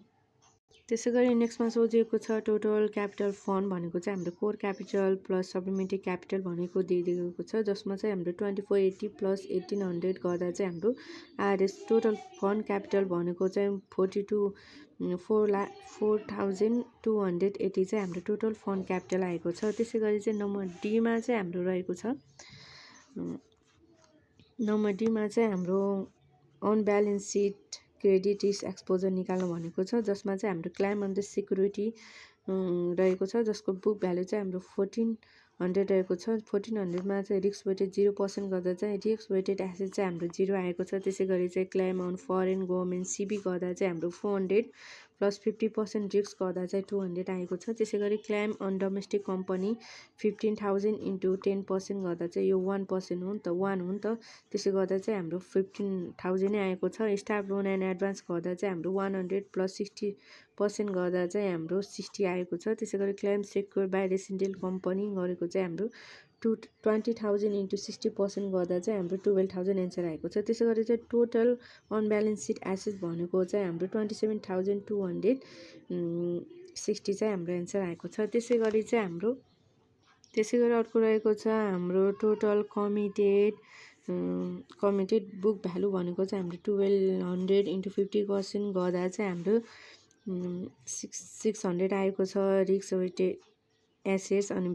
त्यसै गरी नेक्स्टमा सोधिएको छ टोटल क्यापिटल फन्ड भनेको चाहिँ हाम्रो core capital plus supplementary capital भनेको दिइदिएको छ, जसमा चाहिँ हाम्रो 2480 प्लस 1800 गर्दा चाहिँ हाम्रो आरएस टोटल फन्ड क्यापिटल भनेको चाहिँ 4,280 चाहिँ हाम्रो टोटल फन्ड क्यापिटल आएको छ। त्यसै गरी चाहिँ नम्बर डीमा चाहिँ हाम्रो रहेको छ, नम्बर डीमा चाहिँ हाम्रो on balance sheet credit risk exposure निकाल्नु भनेको छ, जसमा चाहिँ हाम्रो क्लाइम अन द सिक्युरिटी रहेको छ, जसको बुक भ्यालु चाहिँ हाम्रो 1400 रहेको छ। 1400मा चाहिँ रिस्क वेटेड 0% गर्दा चाहिँ रिस्क वेटेड एसेट चाहिँ हाम्रो 0 आएको छ। त्यसै गरी चाहिँ क्लाइम अन फरेन गभर्मेन्ट सिबी गर्दा चाहिँ हाम्रो 400 प्लस 50% रिस्क गर्दा चाहिँ 200 आएको छ। त्यसै गरी claim on domestic company 15,000 into 10% गर्दा चाहिँ यो 1% हो नि त, 1 हो नि त, त्यसै गर्दा चाहिँ हाम्रो 15,000 नै आएको छ। स्टाफ लोन एन्ड एडभान्स गर्दा चाहिँ हाम्रो 100 प्लस 60% गर्दा चाहिँ हाम्रो 60 आएको छ। त्यसै गरी claim secure by resident company गरेको चाहिँ हाम्रो 20,000 इन्टु 60% गर्दा चाहिँ हाम्रो 12,000 एन्सर आएको छ। त्यसै गरी चाहिँ total on balance sheet asset भनेको चाहिँ हाम्रो 27,260 चाहिँ हाम्रो एन्सर आएको छ। त्यसै गरी अर्को रहेको छ हाम्रो टोटल कमिटेड बुक भ्यालु भनेको चाहिँ हाम्रो 1200 इन्टु 50% गर्दा चाहिँ हाम्रो 600 आएको छ। रिस्क वेटेड एसेट्स अनि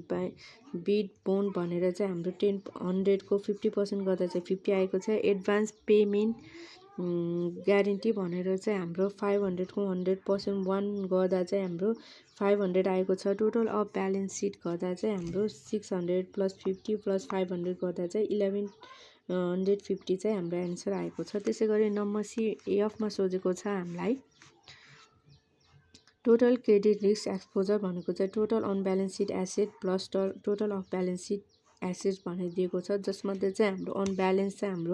बिड बोन्ड भनेर चाहिँ हाम्रो 100 को 50% गर्दा चाहिँ 50 आएको छ। एडभान्स पेमेन्ट ग्यारेन्टी भनेर चाहिँ हाम्रो 500 को 100% वान गर्दा चाहिँ हाम्रो 500 आएको छ। टोटल अफ ब्यालेन्स सिट गर्दा चाहिँ हाम्रो 600 + 50 + 500 गर्दा चाहिँ 1150 चाहिँ हाम्रो एन्सर आएको छ। त्यसै गरी नम्बर सी एफमा सोधेको छ हामीलाई टोटल क्रेडिट रिस्क एक्सपोजर भनेको चाहिँ total on balance sheet asset plus total off balance sheet asset भनेर दिएको छ, जसमध्ये चाहिँ हाम्रो अन ब्यालेन्स चाहिँ हाम्रो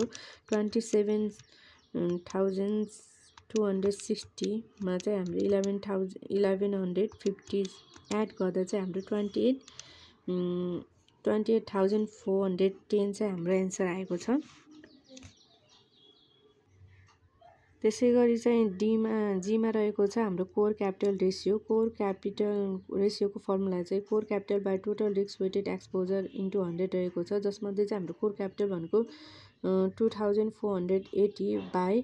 27,260मा चाहिँ हाम्रो 1150 एड गर्दा चाहिँ हाम्रो 28,410 चाहिँ हाम्रो एन्सर आएको छ। त्यसै गरी चाहिँ जीमा रहेको छ हाम्रो core capital ratio. Core capital रेसियोको फर्मुला चाहिँ core capital by total risk weighted exposure into 100 रहेको छ, जसमध्ये चाहिँ हाम्रो कोर क्यापिटल भनेको 2480 बाई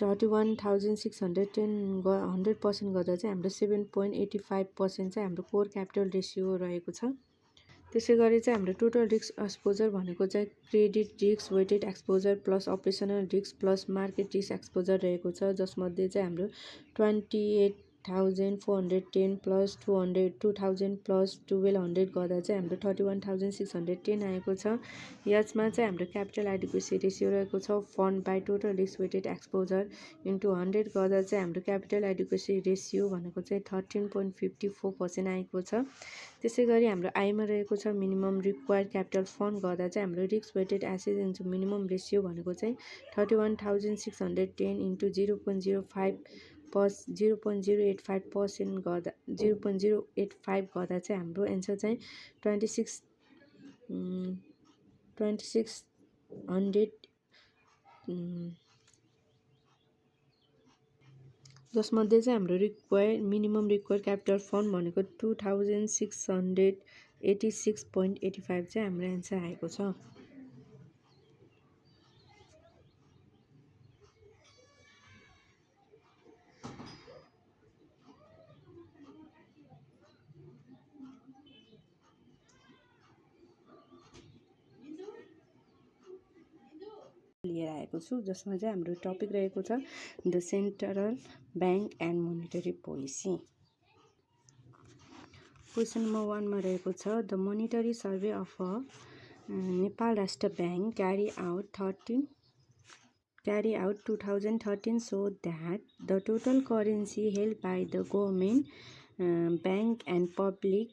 31,610 100% गर्दा चाहिँ हाम्रो 7.85% चाहिँ हाम्रो कोर क्यापिटल रेसियो रहेको छ। त्यसै गरी चाहिँ हाम्रो टोटल रिस्क एक्सपोजर भनेको चाहिँ credit risk weighted exposure plus operational risk plus market risk exposure रहेको छ, जसमध्ये चाहिँ हाम्रो 28,410 प्लस 2000 प्लस 1200 गर्दा चाहिँ हाम्रो 31,610 आएको छ। यसमा चाहिँ हाम्रो क्यापिटल एडिक्वेसी रेसियो रहेको छ fund by total risk weighted exposure into 100 गर्दा चाहिँ हाम्रो क्यापिटल एडिक्वेसी रेसियो भनेको चाहिँ 13.54% आएको छ। त्यसै गरी हाम्रो आईमा रहेको छ मिनिमम रिक्वायर्ड क्यापिटल फन्ड गर्दा चाहिँ हाम्रो risk weighted asset into minimum ratio भनेको चाहिँ 31,610 इन्टु 0.05% गर्दा 0.085 गर्दा चाहिँ हाम्रो एन्सर चाहिँ 2600 जसमध्ये चाहिँ हाम्रो मिनिमम रिक्वायर्ड क्यापिटल फन्ड भनेको 2686.85 चाहिँ हाम्रो एन्सर आएको छ। लिएर आएको छु, जसमा चाहिँ हाम्रो टपिक रहेको छ the central bank and monetary policy. Question number 1 मा रहेको छ the monetary survey of a Nepal Rastra bank carry out 2013 so that the total currency held by the government, bank and public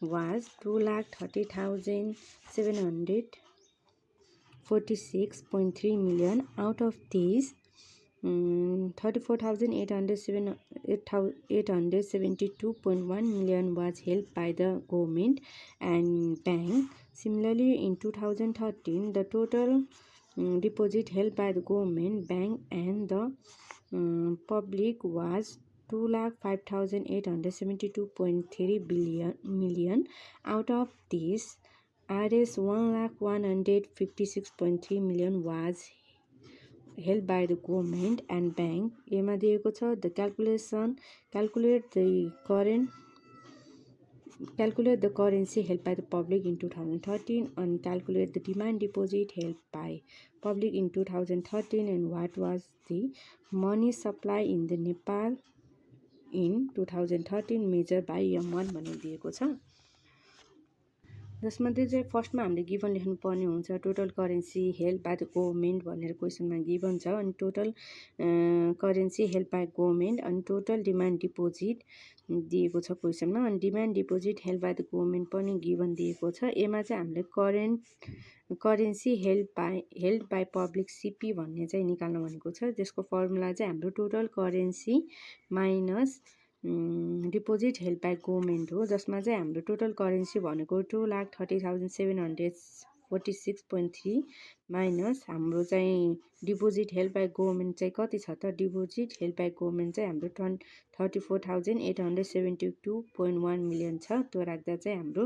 was 2,30,746.3 million. Out of these 34,872.1 million was held by the government and bank. Similarly, in 2013, the total deposit held by the government, bank and the public was 2,05,872.3 million. Out of these, Rs 1,156.3 million was held by the government and bank. एमा दिएको छ the calculate the currency held by the public in 2013 and calculate the demand deposit held by public in 2013 and what was the money supply in the Nepal in 2013 measured by M1 भनेर दिएको छ, जसमध्ये चाहिँ फर्स्टमा हामीले given लेख्नु पर्ने हुन्छ total currency held by the government भनेर क्वेसनमा गिभन छ, अनि total currency held by government अनि टोटल डिमान्ड डिपोजिट दिएको छ क्वेसनमा, अनि demand deposit held by the government पनि गिभन दिएको छ। एमा चाहिँ हामीले currency held by public CP भन्ने चाहिँ निकाल्नु भनेको छ, जसको फर्मुला चाहिँ हाम्रो total currency minus deposit held by government हो, जसमा चाहिँ हाम्रो टोटल करेन्सी भनेको 2,30,746.3 माइनस हाम्रो चाहिँ डिपोजिट हेल्ड बाई गभर्मेन्ट चाहिँ कति छ त, डिपोजिट हेल्ड बाई गभर्मेन्ट चाहिँ हाम्रो 34,872.1 मिलियन छ। त्यो राख्दा चाहिँ हाम्रो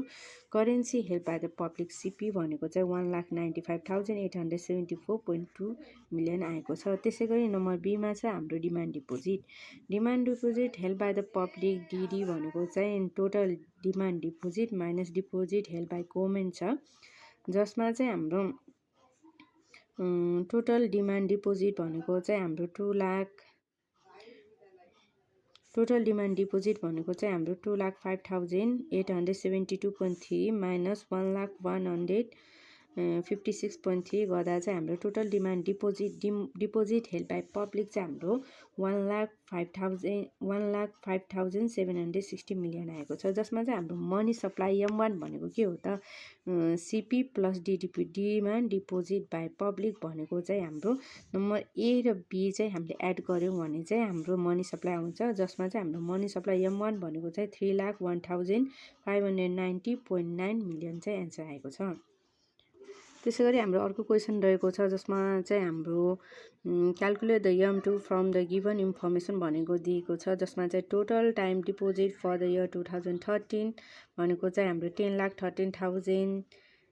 currency held by the public CP भनेको चाहिँ 1,95,874.2 मिलियन आएको छ। त्यसै गरी नम्बर बीमा छ हाम्रो demand deposit held by the public DD भनेको चाहिँ total demand deposit minus deposit held by government छ, जसमा चाहिँ हाम्रो टोटल डिमान्ड डिपोजिट भनेको चाहिँ हाम्रो 2,05,872.3 माइनस 1,01,156.3 गर्दा चाहिँ हाम्रो total demand deposit held by public चाहिँ हाम्रो 1,05,760 मिलियन आएको छ, जसमा चाहिँ हाम्रो मनी सप्लाई M1 भनेको के हो त CP plus DDP demand deposit by public भनेको चाहिँ हाम्रो नम्बर ए र बी चाहिँ हामीले एड गऱ्यौँ भने चाहिँ हाम्रो मनी सप्लाई आउँछ, जसमा चाहिँ हाम्रो मनी सप्लाई M1 भनेको चाहिँ 3,01,590.9 मिलियन चाहिँ एन्सर आएको छ। त्यसै गरी हाम्रो अर्को क्वेसन रहेको छ, जसमा चाहिँ हाम्रो calculate the M2 from the given information भनेको दिएको छ, जसमा चाहिँ total time deposit for the year 2013 भनेको चाहिँ हाम्रो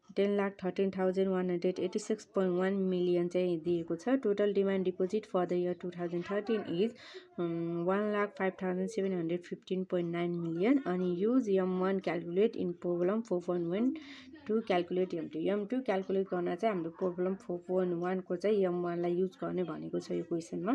10,13,186.1 मिलियन चाहिँ दिएको छ। Total demand deposit for the year 2013 is 1,05,715.9 million अनि use M1 calculate in problem 4.1 to calculate M2 calculate गर्न चाहिँ हाम्रो प्रब्लम 4.1 को चाहिँ M1 लाई युज गर्ने भनेको छ यो क्वेसनमा।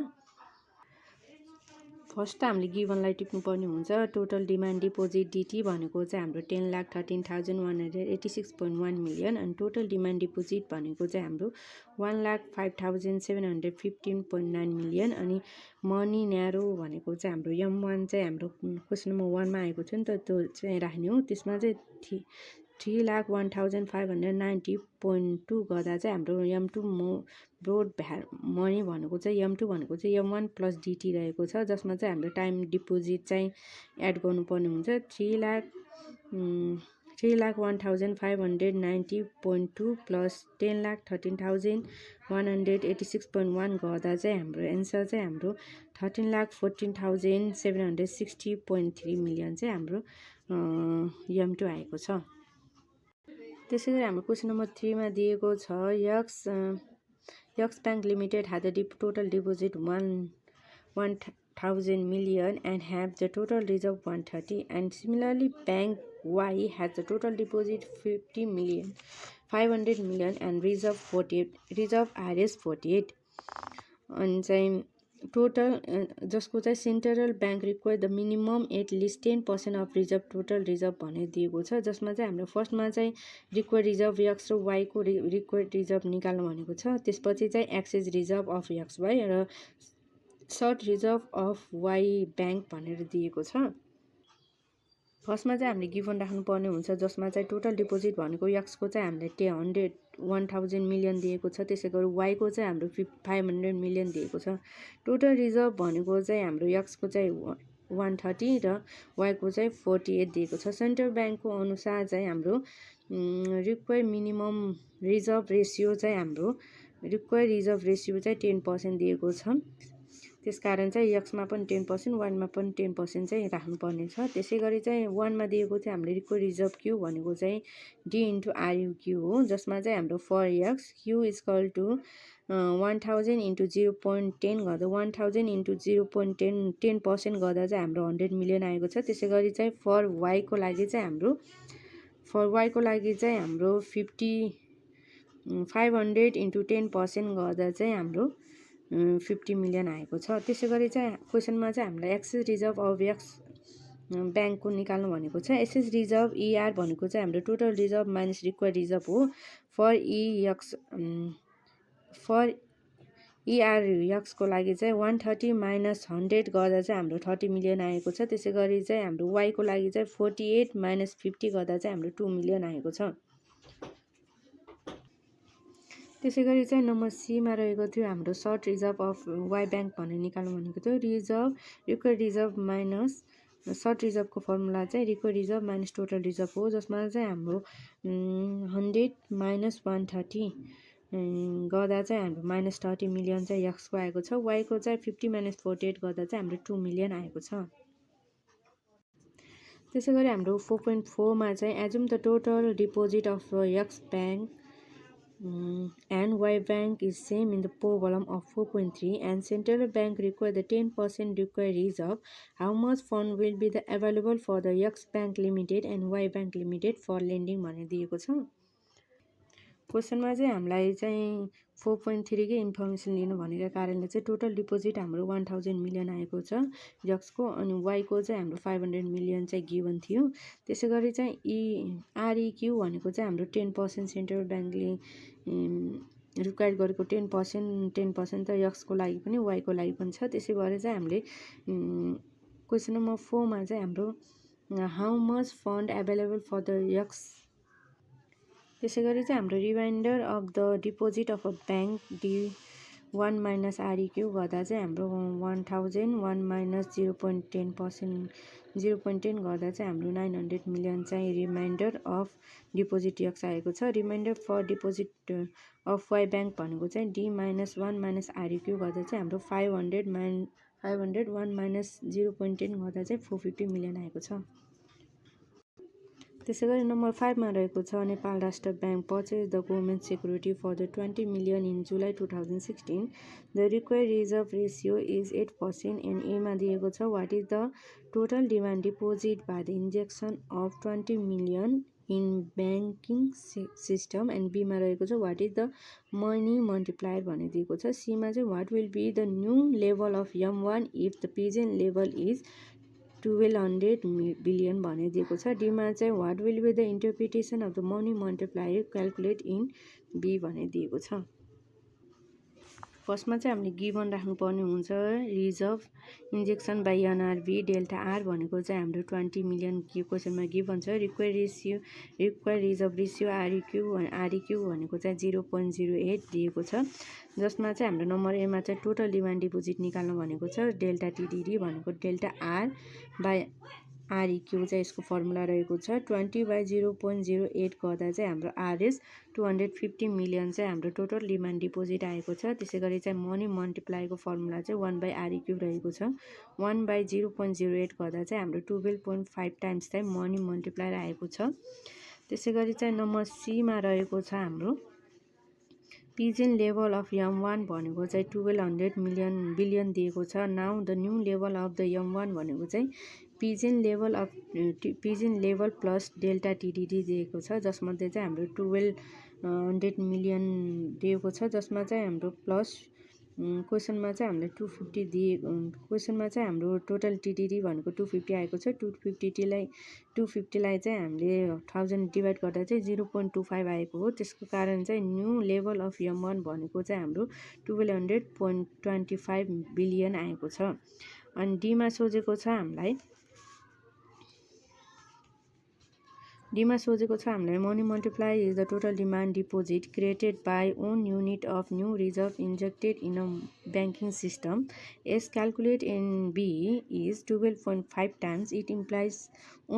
फर्स्ट हामीले गिभनलाई टिप्नुपर्ने हुन्छ। टोटल डिमान्ड डिपोजिट डिटी भनेको चाहिँ हाम्रो 10,13,186.1 मिलियन अनि टोटल डिमान्ड डिपोजिट भनेको चाहिँ हाम्रो 1,05,715.9 मिलियन अनि मनी न्यारो भनेको चाहिँ हाम्रो M1 चाहिँ हाम्रो क्वेसन नम्बर 1 मा आएको थियो नि त, त्यो चाहिँ राख्ने हो। त्यसमा चाहिँ 3,01,590.2 गर्दा चाहिँ हाम्रो M2 ब्रोड मनी भनेको चाहिँ M2 भनेको चाहिँ M1 प्लस डिटी रहेको छ, जसमा चाहिँ हाम्रो टाइम डिपोजिट चाहिँ एड गर्नुपर्ने हुन्छ। 3,01,590.2 प्लस 10,13,186.1 गर्दा चाहिँ हाम्रो एन्सर चाहिँ हाम्रो 13,14,760.3 मिलियन चाहिँ हाम्रो M2 आएको छ। त्यसै गरी हाम्रो क्वेसन नम्बर 3 मा दिएको छ x bank limited has the total deposit 1,000 million and have the total reserve 130 and similarly bank Y has the total deposit 50 million 500 million and reserve RS 48 and चाहिँ टोटल जसको चाहिँ central bank require the minimum at least 10% of reserve total reserve भनेर दिएको छ, जसमा चाहिँ हाम्रो फर्स्टमा चाहिँ रिक्वायर रिजर्भ यक्स र वाईको रिक्वायर्ड रिजर्भ निकाल्नु भनेको छ। त्यसपछि चाहिँ excess reserve of X Y र short reserve of Y bank भनेर दिएको छ। फर्स्टमा चाहिँ हामीले गिभन राख्नुपर्ने हुन्छ, जसमा चाहिँ टोटल डिपोजिट भनेको यक्सको चाहिँ हामीले 1,000 मिलियन दिएको छ, त्यसै गरी वाईको चाहिँ हाम्रो 500 मिलियन दिएको छ। टोटल रिजर्भ भनेको चाहिँ हाम्रो यक्सको चाहिँ 130 र वाईको चाहिँ 48 दिएको छ। सेन्ट्रल ब्याङ्कको अनुसार चाहिँ हाम्रो रिक्वायर मिनिमम रिजर्भ रेसियो चाहिँ हाम्रो रिक्वायर रिजर्भ रेसियो चाहिँ 10% दिएको छ, त्यसकारण चाहिँ यक्समा पनि 10% वानमा पनि 10% चाहिँ राख्नुपर्ने छ। त्यसै गरी चाहिँ 1 मा दिएको थियो हामीले रिक्वायर रिजर्भ क्यू भनेको चाहिँ डी इन्टु आरयुक्यू हो, जसमा चाहिँ हाम्रो for X Q equal to 1000 into 0.10 गर्दा 1000 इन्टु 0.10% गर्दा चाहिँ हाम्रो 100 मिलियन आएको छ। त्यसै गरी चाहिँ फर वाईको लागि चाहिँ हाम्रो 500 इन्टु 10% गर्दा चाहिँ हाम्रो 50 मिलियन आएको छ। त्यसै गरी चाहिँ क्वेसनमा चाहिँ हामीलाई एक्सेस रिजर्भ अफ यक्स ब्याङ्कको निकाल्नु भनेको छ। एक्सेस रिजर्भ इआर भनेको चाहिँ हाम्रो total reserve minus require reserve हो। फर इआर यक्सको लागि चाहिँ 130 माइनस 100 गर्दा चाहिँ हाम्रो 30 मिलियन आएको छ। त्यसै गरी चाहिँ हाम्रो वाईको लागि चाहिँ 48 माइनस 50 गर्दा चाहिँ हाम्रो 2 मिलियन आएको छ। त्यसै गरी चाहिँ नम्बर सीमा रहेको थियो हाम्रो short reserve of Y bank भनेर निकाल्नु भनेको थियो। रिक्वायर रिजर्भ माइनस सर्ट रिजर्भको फर्मुला चाहिँ require reserve minus total reserve हो, जसमा चाहिँ हाम्रो 100 माइनस 130 गर्दा चाहिँ हाम्रो माइनस 30 मिलियन चाहिँ यक्सको आएको छ। वाईको चाहिँ 50 माइनस 48 गर्दा चाहिँ हाम्रो 2 मिलियन आएको छ। त्यसै गरी हाम्रो 4.4 मा चाहिँ assume the total deposit of x bank and Y bank is same in the problem of 4.3 and central bank require the 10% required reserve. How much fund will be the available for the X bank limited and Y bank limited for lending भनेर दिएको छ। क्वेसनमा चाहिँ हामीलाई चाहिँ 4.3 कै information लिनु भनेको कारणले चाहिँ टोटल डिपोजिट हाम्रो 1000 मिलियन आएको छ यक्सको, अनि वाईको चाहिँ हाम्रो 500 मिलियन चाहिँ गिभन थियो। त्यसै गरी चाहिँ आरइक्यू भनेको चाहिँ हाम्रो 10% सेन्ट्रल ब्याङ्कले रिक्वायर गरेको 10% त यक्सको लागि पनि वाईको लागि पनि छ। त्यसै भएर चाहिँ हामीले क्वेसन नम्बर 4 मा चाहिँ हाम्रो how much fund available for the X, त्यसै गरी चाहिँ हाम्रो reminder of the deposit of a bank D1 minus REQ गर्दा चाहिँ हाम्रो 1000 1 माइनस 0.10 गर्दा चाहिँ हाम्रो 900 मिलियन चाहिँ रिमाइन्डर अफ डिपोजिट यक्स आएको छ। Reminder for deposit of Y bank भनेको चाहिँ D-1 माइनस आरइक्यू गर्दा चाहिँ हाम्रो 500 1 माइनस 0.10 गर्दा चाहिँ 450 मिलियन आएको छ। त्यसै गरी नम्बर 5 मा रहेको छ Nepal Rastra bank purchase the government security for the 20 million in July 2016, the required reserve ratio is 8% and एमा दिएको छ what is the total demand deposit by the injection of 20 million in banking system, and बीमा रहेको छ what is the money multiplier भनेर दिएको छ। सीमा चाहिँ what will be the new level of M1 if the present level is 1200 billion भनेर दिएको छ। डीमा चाहिँ what will be the interpretation of the money multiplier calculate in B भनेर दिएको छ। फर्स्टमा चाहिँ हामीले गिभन राख्नुपर्ने हुन्छ reserve injection by NRB delta R भनेको चाहिँ हाम्रो 20 मिलियन क्वेसनमा गिभन छ। रिक्वायर रिजर्भ रेसियो आरइक्यू भनेको चाहिँ 0.08 दिएको छ, जसमा चाहिँ हाम्रो नम्बर एमा चाहिँ टोटल डिमान्ड डिपोजिट निकाल्नु भनेको छ। डेल्टा टिडिडी भनेको डेल्टा आर बाई आरइक्यू चाहिँ यसको फर्मुला रहेको छ। 20/0.08 गर्दा चाहिँ हाम्रो आरएस 250 मिलियन चाहिँ हाम्रो टोटल डिमान्ड डिपोजिट आएको छ। त्यसै गरी चाहिँ मनी मल्टिप्लाईको फर्मुला चाहिँ 1/आरइक्यू रहेको छ। 1/0.08 गर्दा चाहिँ हाम्रो 12.5 टाइम्स चाहिँ मनी मल्टिप्लायर आएको छ। त्यसै गरी चाहिँ नम्बर सीमा रहेको छ हाम्रो प्रेजेन्ट लेभल अफ M1 भनेको चाहिँ 1200 बिलियन दिएको छ। Now the new level of the M1 भनेको चाहिँ प्रेजेन्ट लेभल प्लस डेल्टा टिडिडी दिएको छ, जसमध्ये चाहिँ हाम्रो 1200 मिलियन दिएको छ, जसमा चाहिँ हाम्रो प्लस क्वेसनमा चाहिँ हामीले 250 क्वेसनमा चाहिँ हाम्रो टोटल टिडिडी भनेको 250 आएको छ। 250लाई चाहिँ हामीले 1000 डिभाइड गर्दा चाहिँ 0.25 आएको हो। त्यसको कारण चाहिँ न्यू लेभल अफ M1 भनेको चाहिँ हाम्रो 1200.25 बिलियन आएको छ। अनि डीमा सोधेको छ हामीलाई money multiply is the total demand deposit created by one unit of new reserve injected in a banking system as calculate in B is 12.5 times it implies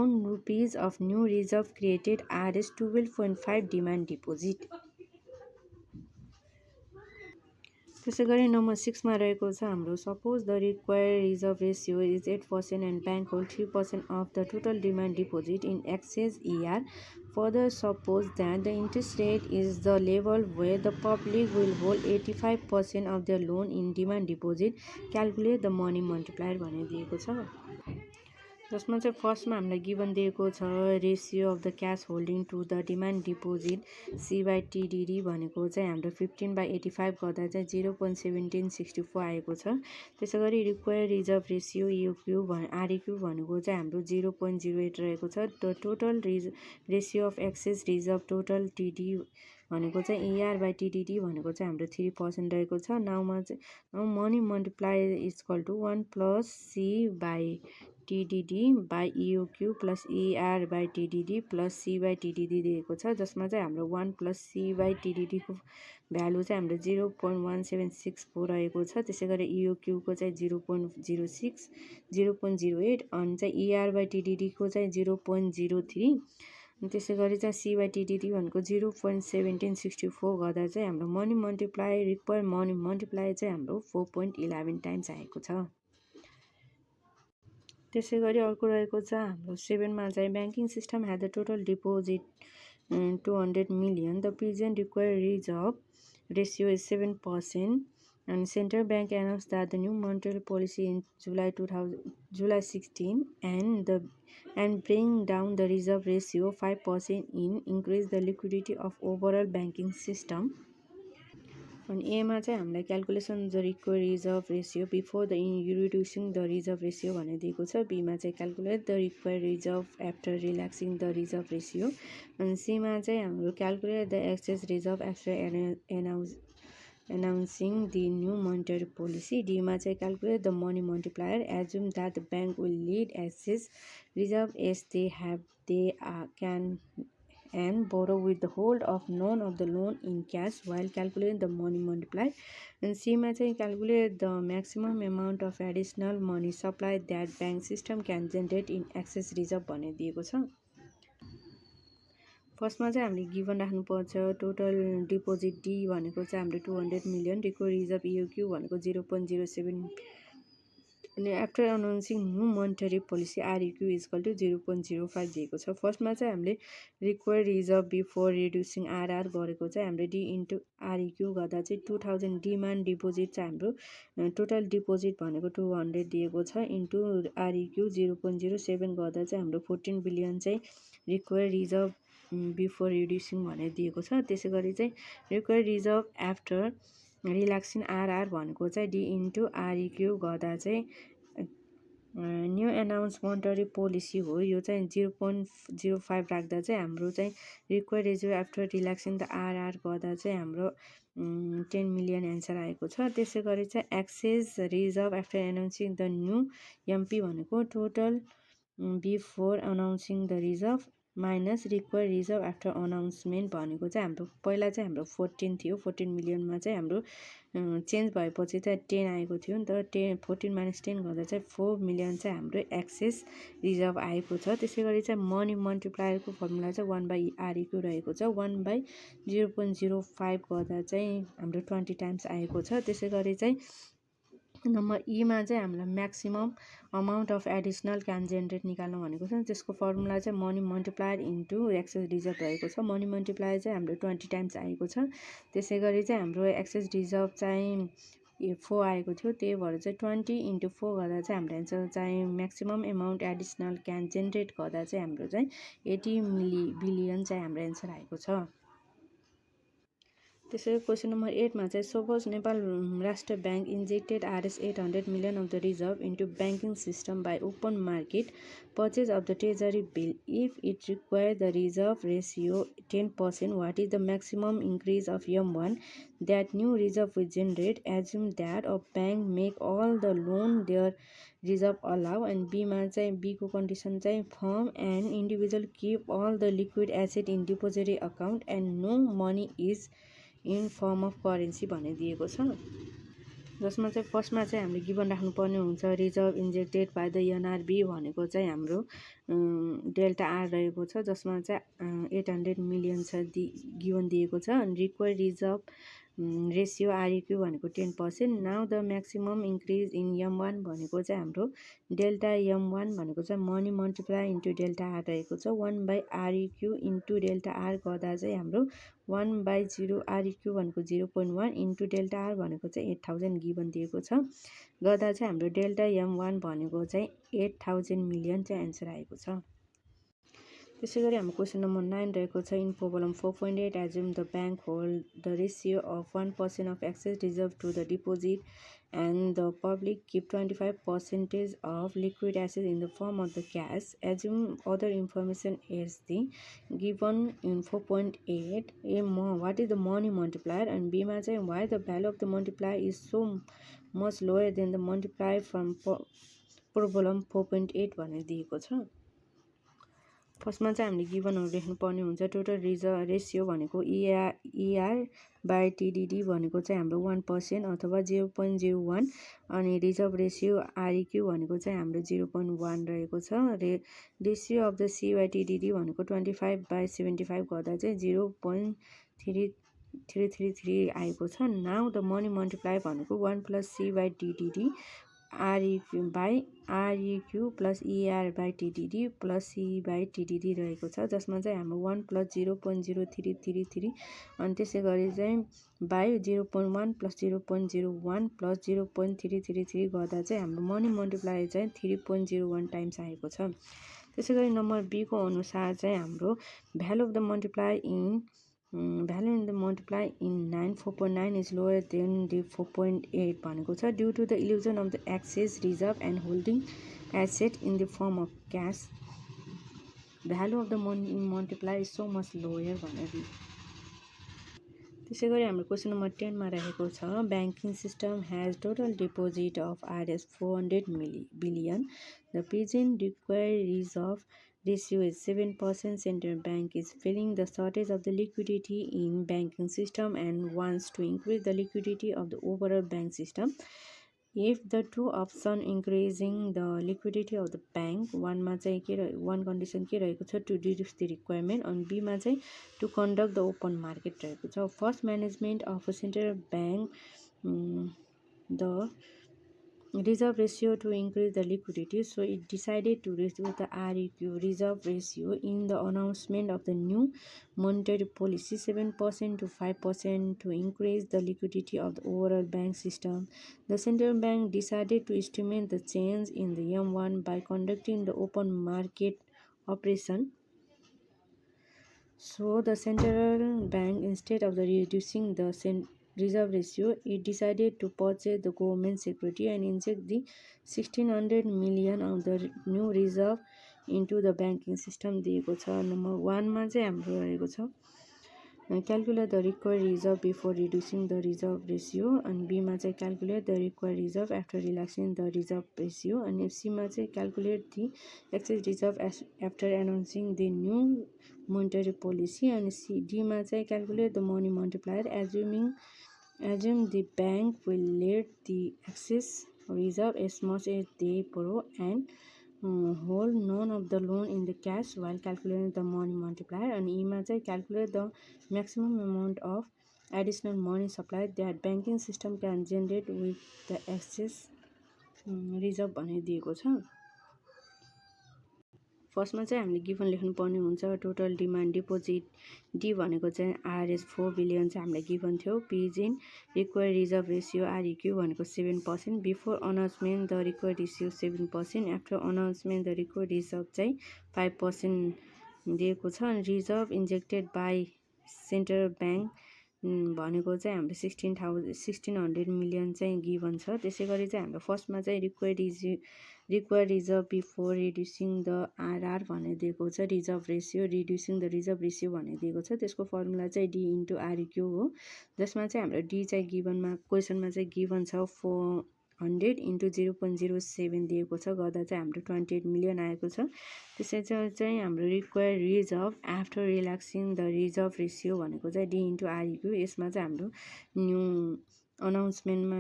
one rupees of new reserve created RS 12.5 demand deposit. त्यसै गरी number 6 मा रहेको छ हाम्रो suppose the required reserve ratio is 8% and bank hold 3% of the total demand deposit in excess ER. Further suppose that the interest rate is the level where the public will hold 85% of their loan in demand deposit. Calculate the money multiplier भनेर दिएको छ, जसमा चाहिँ फर्स्टमा हामीलाई given दिएको छ ratio of the cash holding to the demand deposit C/TDD भनेको चाहिँ हाम्रो 15/85 गर्दा चाहिँ 0.1764 आएको छ। त्यसै गरी रिक्वायर्ड रिजर्भ रेसियो आरइक्यू भनेको चाहिँ हाम्रो 0.08 रहेको छ। The total ratio of excess reserve total TD भनेको चाहिँ ER/TDD भनेको चाहिँ हाम्रो 3% रहेको छ। नाउमा चाहिँ money multiply equal to 1 + C/TDD बाई EOQ plus ER/TDD plus C/TDD दिएको छ, जसमा चाहिँ हाम्रो 1 + C/TDD को भ्यालु चाहिँ हाम्रो 0.1764 रहेको छ। त्यसै गरी EOQ को चाहिँ 0.06 0.08 अनि चाहिँ ER/TDD को चाहिँ 0.03, त्यसै गरी चाहिँ C/TDD भनेको 0.1764 गर्दा चाहिँ हाम्रो money multiply require money multiply चाहिँ हाम्रो 4.11 टाइम्स आएको छ। त्यसै गरी अर्को रहेको छ हाम्रो 7 मा चाहिँ banking system had the total deposit 200 million, the present required reserve ratio is 7%, and Central Bank announced that the new monetary policy in July 16 and bring down the reserve ratio 5% in increase the liquidity of overall banking system. अनि एमा चाहिँ हामीलाई calculation the required reserve ratio before the reducing the reserve ratio भनेर दिएको छ। बीमा चाहिँ calculate the required reserve after relaxing the reserve ratio. अनि सीमा चाहिँ हाम्रो calculate the excess reserve after announcing the new monetary policy. डीमा चाहिँ calculate the money multiplier. Assume that the bank will lead excess reserve as they can and borrow with the hold of none of the loan in cash while calculating the money multiplier. And C मा चाहिँ calculate the maximum amount of additional money supply that bank system can generate in excess reserve भनेर दिएको छ। फर्स्टमा चाहिँ हामीले given राख्नुपर्छ total deposit D भनेको चाहिँ हाम्रो 200 मिलियन, रिक्वायर्ड रिजर्भ इओक्यू भनेको 0.07 अनि after announcing new monetary policy REQ equal to 0.05 दिएको छ। फर्स्टमा चाहिँ हामीले required reserve before reducing RR गरेको चाहिँ हाम्रो डी इन्टु आरइक्यू गर्दा चाहिँ 2000 डिमान्ड डिपोजिट चाहिँ हाम्रो टोटल डिपोजिट भनेको 200 दिएको छ इन्टु आरइक्यू 0.07 गर्दा चाहिँ हाम्रो 14 बिलियन चाहिँ रिक्वायर्ड रिजर्भ बिफोर रिड्युसिङ भनेर दिएको छ। त्यसै गरी चाहिँ required reserve after relaxing RR भनेको चाहिँ डी इन्टु आरइक्यू गर्दा चाहिँ न्यू एनाउन्स मोनेटरी पोलिसी हो, यो चाहिँ 0.05 राख्दा चाहिँ हाम्रो चाहिँ required reserve after relaxing the RR गर्दा चाहिँ हाम्रो 10 मिलियन एन्सर आएको छ। त्यसै गरी चाहिँ excess reserve after announcing the new MP भनेको total before announcing the reserve minus required reserve after announcement भनेको चाहिँ हाम्रो पहिला चाहिँ हाम्रो 14 थियो, 14 मिलियनमा चाहिँ हाम्रो चेन्ज भएपछि चाहिँ 10 आएको थियो नि त, 14 माइनस 10 गर्दा चाहिँ 4 मिलियन चाहिँ हाम्रो एक्सेस रिजर्भ आएको छ। त्यसै गरी चाहिँ मनी मल्टिप्लायरको फर्मुला चाहिँ 1/आरइक्यू रहेको छ, 1/0.05 गर्दा चाहिँ हाम्रो 20 टाइम्स आएको छ। त्यसै गरी चाहिँ नम्बर ईमा चाहिँ हामीलाई maximum amount of additional can generate निकाल्नु भनेको छ। त्यसको फर्मुला चाहिँ money multiplier into excess reserve रहेको छ। मनी मल्टिप्लायर चाहिँ हाम्रो 20 टाइम्स आएको छ। त्यसै गरी चाहिँ हाम्रो एक्सेस रिजर्भ चाहिँ 4 आएको थियो, त्यही भएर चाहिँ 20 इन्टु 4 गर्दा चाहिँ हाम्रो एन्सर चाहिँ maximum amount additional can generate गर्दा चाहिँ हाम्रो चाहिँ 80 बिलियन चाहिँ हाम्रो एन्सर आएको छ। त्यसै क्वेसन नम्बर 8 मा चाहिँ suppose Nepal Rastra bank injected RS 800 million of the reserve into banking system by open market purchase of the treasury bill if it require the reserve ratio 10%, what is the maximum increase of M1 that new reserve will generate. Assume that a bank make all the loan their reserve allow. And बीमा चाहिँ बीको condition चाहिँ firm and individual keep all the liquid asset in depository account and no money is in form of currency भनेर दिएको छ। जसमा चाहिँ फर्स्टमा चाहिँ हामीले गिभन राख्नुपर्ने हुन्छ reserve injected by the NRB भनेको चाहिँ हाम्रो डेल्टा आर रहेको छ, जसमा चाहिँ 800 मिलियन छ गिभन दिएको छ। अनि रिक्वायर्ड रिजर्भ रेसियो आरइक्यू भनेको 10%। Now the maximum increase in M1 भनेको चाहिँ हाम्रो डेल्टा M1 भनेको चाहिँ money multiply into delta R रहेको छ। 1/आरइक्यू इन्टु डेल्टा आर गर्दा चाहिँ हाम्रो 1/0 आरइक्यू भनेको 0.1 इन्टु डेल्टा आर भनेको चाहिँ 8000 गिभन दिएको छ गर्दा चाहिँ हाम्रो डेल्टा M1 भनेको चाहिँ 8000 मिलियन चाहिँ एन्सर आएको छ। त्यसै गरी हाम्रो क्वेसन नम्बर 9 रहेको छ in problem 4.8 assume the bank hold the ratio of 1% of excess reserve to the deposit and the public keep 25% of liquid asset in the form of the cash. Assume other information as the given in 4.8। What is the money multiplier and बीमा चाहिँ why the value of the multiplier is so much lower than the multiplier from problem 4.8 भनेर दिएको छ। फर्स्टमा चाहिँ हामीले गिभनहरू लेख्नुपर्ने हुन्छ total reserve ratio भनेको इआर बाई टिडिडी भनेको चाहिँ हाम्रो 1% अथवा 0.01 अनि रिजर्भ रेसियो आरइक्यू भनेको चाहिँ हाम्रो 0.1 रहेको छ। Ratio of the C by TDD भनेको 25/75 गर्दा चाहिँ 0.3333 आएको छ। नाउ द मनी मल्टिप्लायर भनेको 1 + C by TDD REQ by REQ plus ER by TDD plus C by TDD रहेको छ, जसमा चाहिँ हाम्रो 1 + 0.0333 अनि त्यसै गरी चाहिँ बाई 0.1 + 0.01 प्लस 0.333 गर्दा चाहिँ हाम्रो मनी मल्टिप्लायर चाहिँ 3.01 टाइम्स आएको छ। त्यसै गरी नम्बर बीको अनुसार चाहिँ हाम्रो value of the multiplier in value in the multiply in 9 4.9 is lower than the 4.8 भनेको छ due to the illusion of the excess reserve and holding asset in the form of cash. Value of the multiply is so much lower भनेर त्यसै गरी हाम्रो question number 10 मा रहेको छ banking system has total deposit of Rs 400 billion. The present required reserve ratio is 7%. Central bank is feeling the shortage of the liquidity in banking system and wants to increase the liquidity of the overall bank system. If the two option increasing the liquidity of the bank, one मा चाहिँ के one condition के रहेको छ to reduce the requirement, and B मा चाहिँ to conduct the open market रहेको छ. First, management of a central bank the reserve ratio to increase the liquidity, so it decided to reduce the REQ reserve ratio in the announcement of the new monetary policy 7% to 5% to increase the liquidity of the overall bank system. The central bank decided to estimate the change in the M1 by conducting the open market operation. So the central bank, instead of the reducing the reserve ratio, it decided to purchase the government security and inject the 1600 million of the new reserve into the banking system दिएको छ. Number 1 मा चाहिँ हाम्रो रहेको छ calculate the required reserve before reducing the reserve ratio, and B मा चाहिँ calculate the required reserve after relaxing the reserve ratio, and C मा चाहिँ calculate the excess reserve after announcing the new monetary policy, and D मा चाहिँ calculate the money multiplier assume the bank will let the excess reserve as much as they borrow and hold none of the loan in the cash while calculating the money multiplier, and E मा चाहिँ calculate the maximum amount of additional money supply that banking system can generate with the excess reserve भनेर दिएको छ. फर्स्टमा चाहिँ हामीले given लेख्नु पर्ने हुन्छ टोटल डिमान्ड डिपोजिट डी भनेको चाहिँ Rs 4 बिलियन चाहिँ हामीलाई गिभन थियो. Present required reserve ratio REQ भनेको 7%. Before announcement the required ratio 7%. After announcement the required reserve चाहिँ 5% दिएको छ. अनि reserve injected by central bank भनेको चाहिँ हाम्रो 1600 मिलियन चाहिँ गिभन छ. त्यसै गरी चाहिँ हाम्रो फर्स्टमा चाहिँ required reserve before reducing the RR भनेर दिएको छ. Reserve ratio reducing the reserve ratio भनेर दिएको छ. त्यसको फर्मुला चाहिँ डी इन्टु आरइक्यू हो, जसमा चाहिँ हाम्रो डी चाहिँ गिभनमा क्वेसनमा चाहिँ गिभन छ 400 इन्टु 0.07 दिएको छ, गर्दा चाहिँ हाम्रो 28 मिलियन आएको छ. त्यसै चाहिँ हाम्रो required reserve after relaxing the reserve ratio भनेको चाहिँ डी इन्टु आरइक्यू. यसमा चाहिँ हाम्रो न्यू अनाउन्समेन्टमा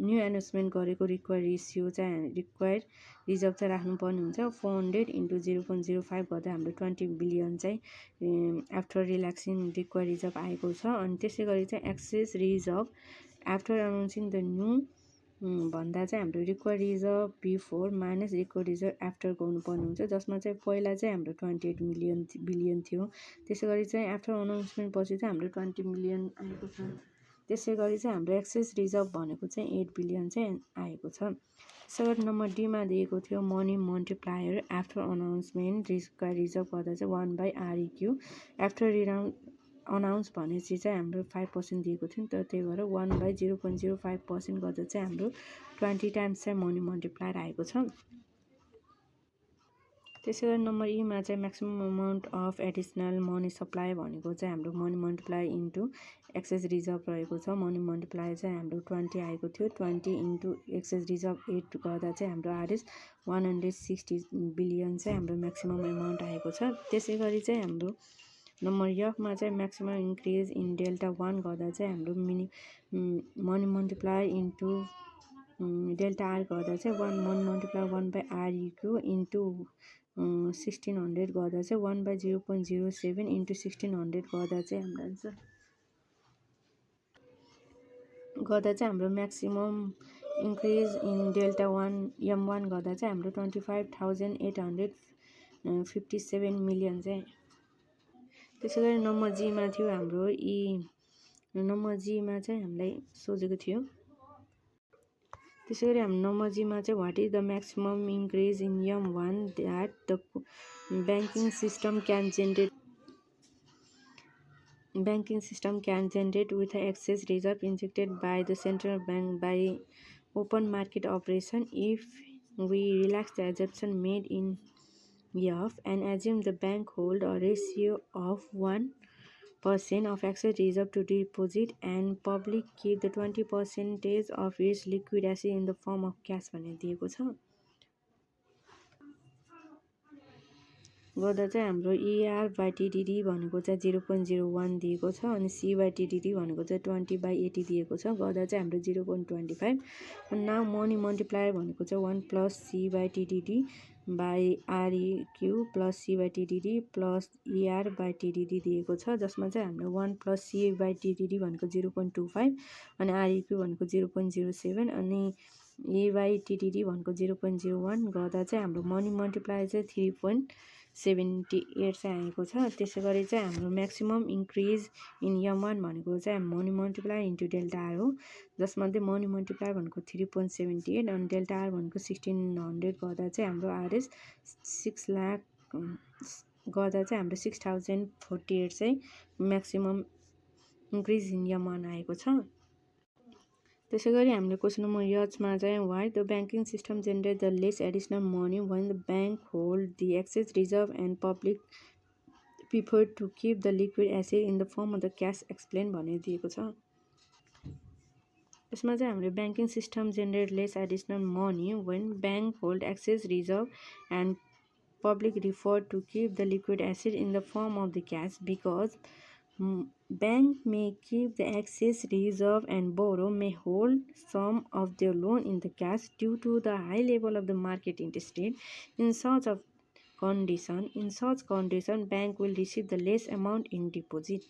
न्यू एनाउन्समेन्ट गरेको रिक्वायर्ड रेसियो चाहिँ रिक्वायर्ड रिजर्भ चाहिँ राख्नुपर्ने हुन्छ 400 इन्टु 0.05 गर्दा हाम्रो 20 बिलियन चाहिँ आफ्टर रिल्याक्सिङ रिक्वायर्ड रिजर्भ आएको छ. अनि त्यसै गरी चाहिँ excess reserve after announcing the new भन्दा चाहिँ हाम्रो required reserve before minus required reserve after गर्नुपर्ने हुन्छ, जसमा चाहिँ पहिला चाहिँ हाम्रो 28 बिलियन थियो. त्यसै गरी चाहिँ आफ्टर अनाउन्समेन्ट पछि चाहिँ हाम्रो 20 मिलियन आएको छ. त्यसै गरी चाहिँ हाम्रो एक्सेस रिजर्भ भनेको चाहिँ 8 बिलियन चाहिँ आएको छ. त्यसै गरी नम्बर डीमा दिएको थियो money multiplier after announcement required reserve गर्दा चाहिँ 1/REQ आफ्टर अनाउन्स भनेपछि चाहिँ हाम्रो 5% दिएको थियो नि त, त्यही भएर 1/0.05% गर्दा चाहिँ हाम्रो 20 टाइम्स चाहिँ मनी मल्टिप्लायर आएको छ. त्यसै गरी नम्बर ईमा चाहिँ maximum amount of additional money supply भनेको चाहिँ हाम्रो money multiplier into excess reserve रहेको छ. मनी मल्टिप्लायर चाहिँ हाम्रो 20 आएको थियो. 20 इन्टु एक्सेस रिजर्भ 8 गर्दा चाहिँ हाम्रो Rs 160 बिलियन चाहिँ हाम्रो म्याक्सिमम एमाउन्ट आएको छ. त्यसै गरी चाहिँ हाम्रो नम्बर यफमा चाहिँ म्याक्सिमम इन्क्रिज इन डेल्टा 1 गर्दा चाहिँ हाम्रो money multiplier into delta R गर्दा चाहिँ मनी मल्टिप्लायर 1/REQ इन्टु 1600 गर्दा चाहिँ 1/0.07 इन्टु 1600 गर्दा चाहिँ हाम्रो आन्सर गर्दा चाहिँ हाम्रो maximum increase in delta 1 M1 गर्दा चाहिँ हाम्रो 25,857 मिलियन चाहिँ. त्यसै गरी नम्बर जीमा थियो हाम्रो नम्बर जीमा चाहिँ हामीलाई सोधेको थियो. त्यसै गरी हाम्रो नम्बर जीमा चाहिँ what is the maximum increase in M1 that the banking system can generate. banking system can generate with excess reserve injected by the central bank by open market operation. If we relax the assumption made in F and assume the bank hold a ratio of 1% of excess reserve to deposit and public keep the 20% of its liquid asset in the form of cash भनेर दिएको छ। गर्दा चाहिँ हाम्रो ER by TDD भनेको चाहिँ 0.01 दिएको छ अनि C बाई TDD भनेको चाहिँ 20/80 दिएको छ। गर्दा चाहिँ हाम्रो 0.25। अनि नाउ मनी मल्टिप्लायर भनेको चाहिँ 1 plus C by TDD by REQ plus C by TDD plus ER by TDD दिएको छ, जसमा चाहिँ हाम्रो 1 प्लस C बाई TDD भनेको 0.25 अनि REQ भनेको 0.07 अनि A बाई TDD भनेको 0.01। गर्दा चाहिँ हाम्रो मनी मल्टिप्लायर चाहिँ 3.78 चाहिँ आएको छ। त्यसै गरी चाहिँ हाम्रो म्याक्सिमम इन्क्रिज इन M1 भनेको चाहिँ money multiplier into delta R हो, जसमध्ये मनी मल्टिप्लायर भनेको 3.78 अनि डेल्टा आर भनेको 1600। गर्दा चाहिँ हाम्रो RS 6 लाख गर्दा चाहिँ हाम्रो 6048 चाहिँ म्याक्सिमम इन्क्रिज इन M1 आएको छ। त्यसै गरी हामीले क्वेसन नम्बर यचमा चाहिँ why the banking system generate the less additional money when the bank hold the excess reserve and public prefer to keep the liquid asset in the form of the cash explain भनेर दिएको छ। यसमा चाहिँ हामीले banking system generate less additional money when bank hold excess reserve and public refer to keep the liquid asset in the form of the cash because bank may keep the excess reserve and borrow may hold some of their loan in the cash due to the high level of the market interest rate. In such condition, bank will receive the less amount in deposit.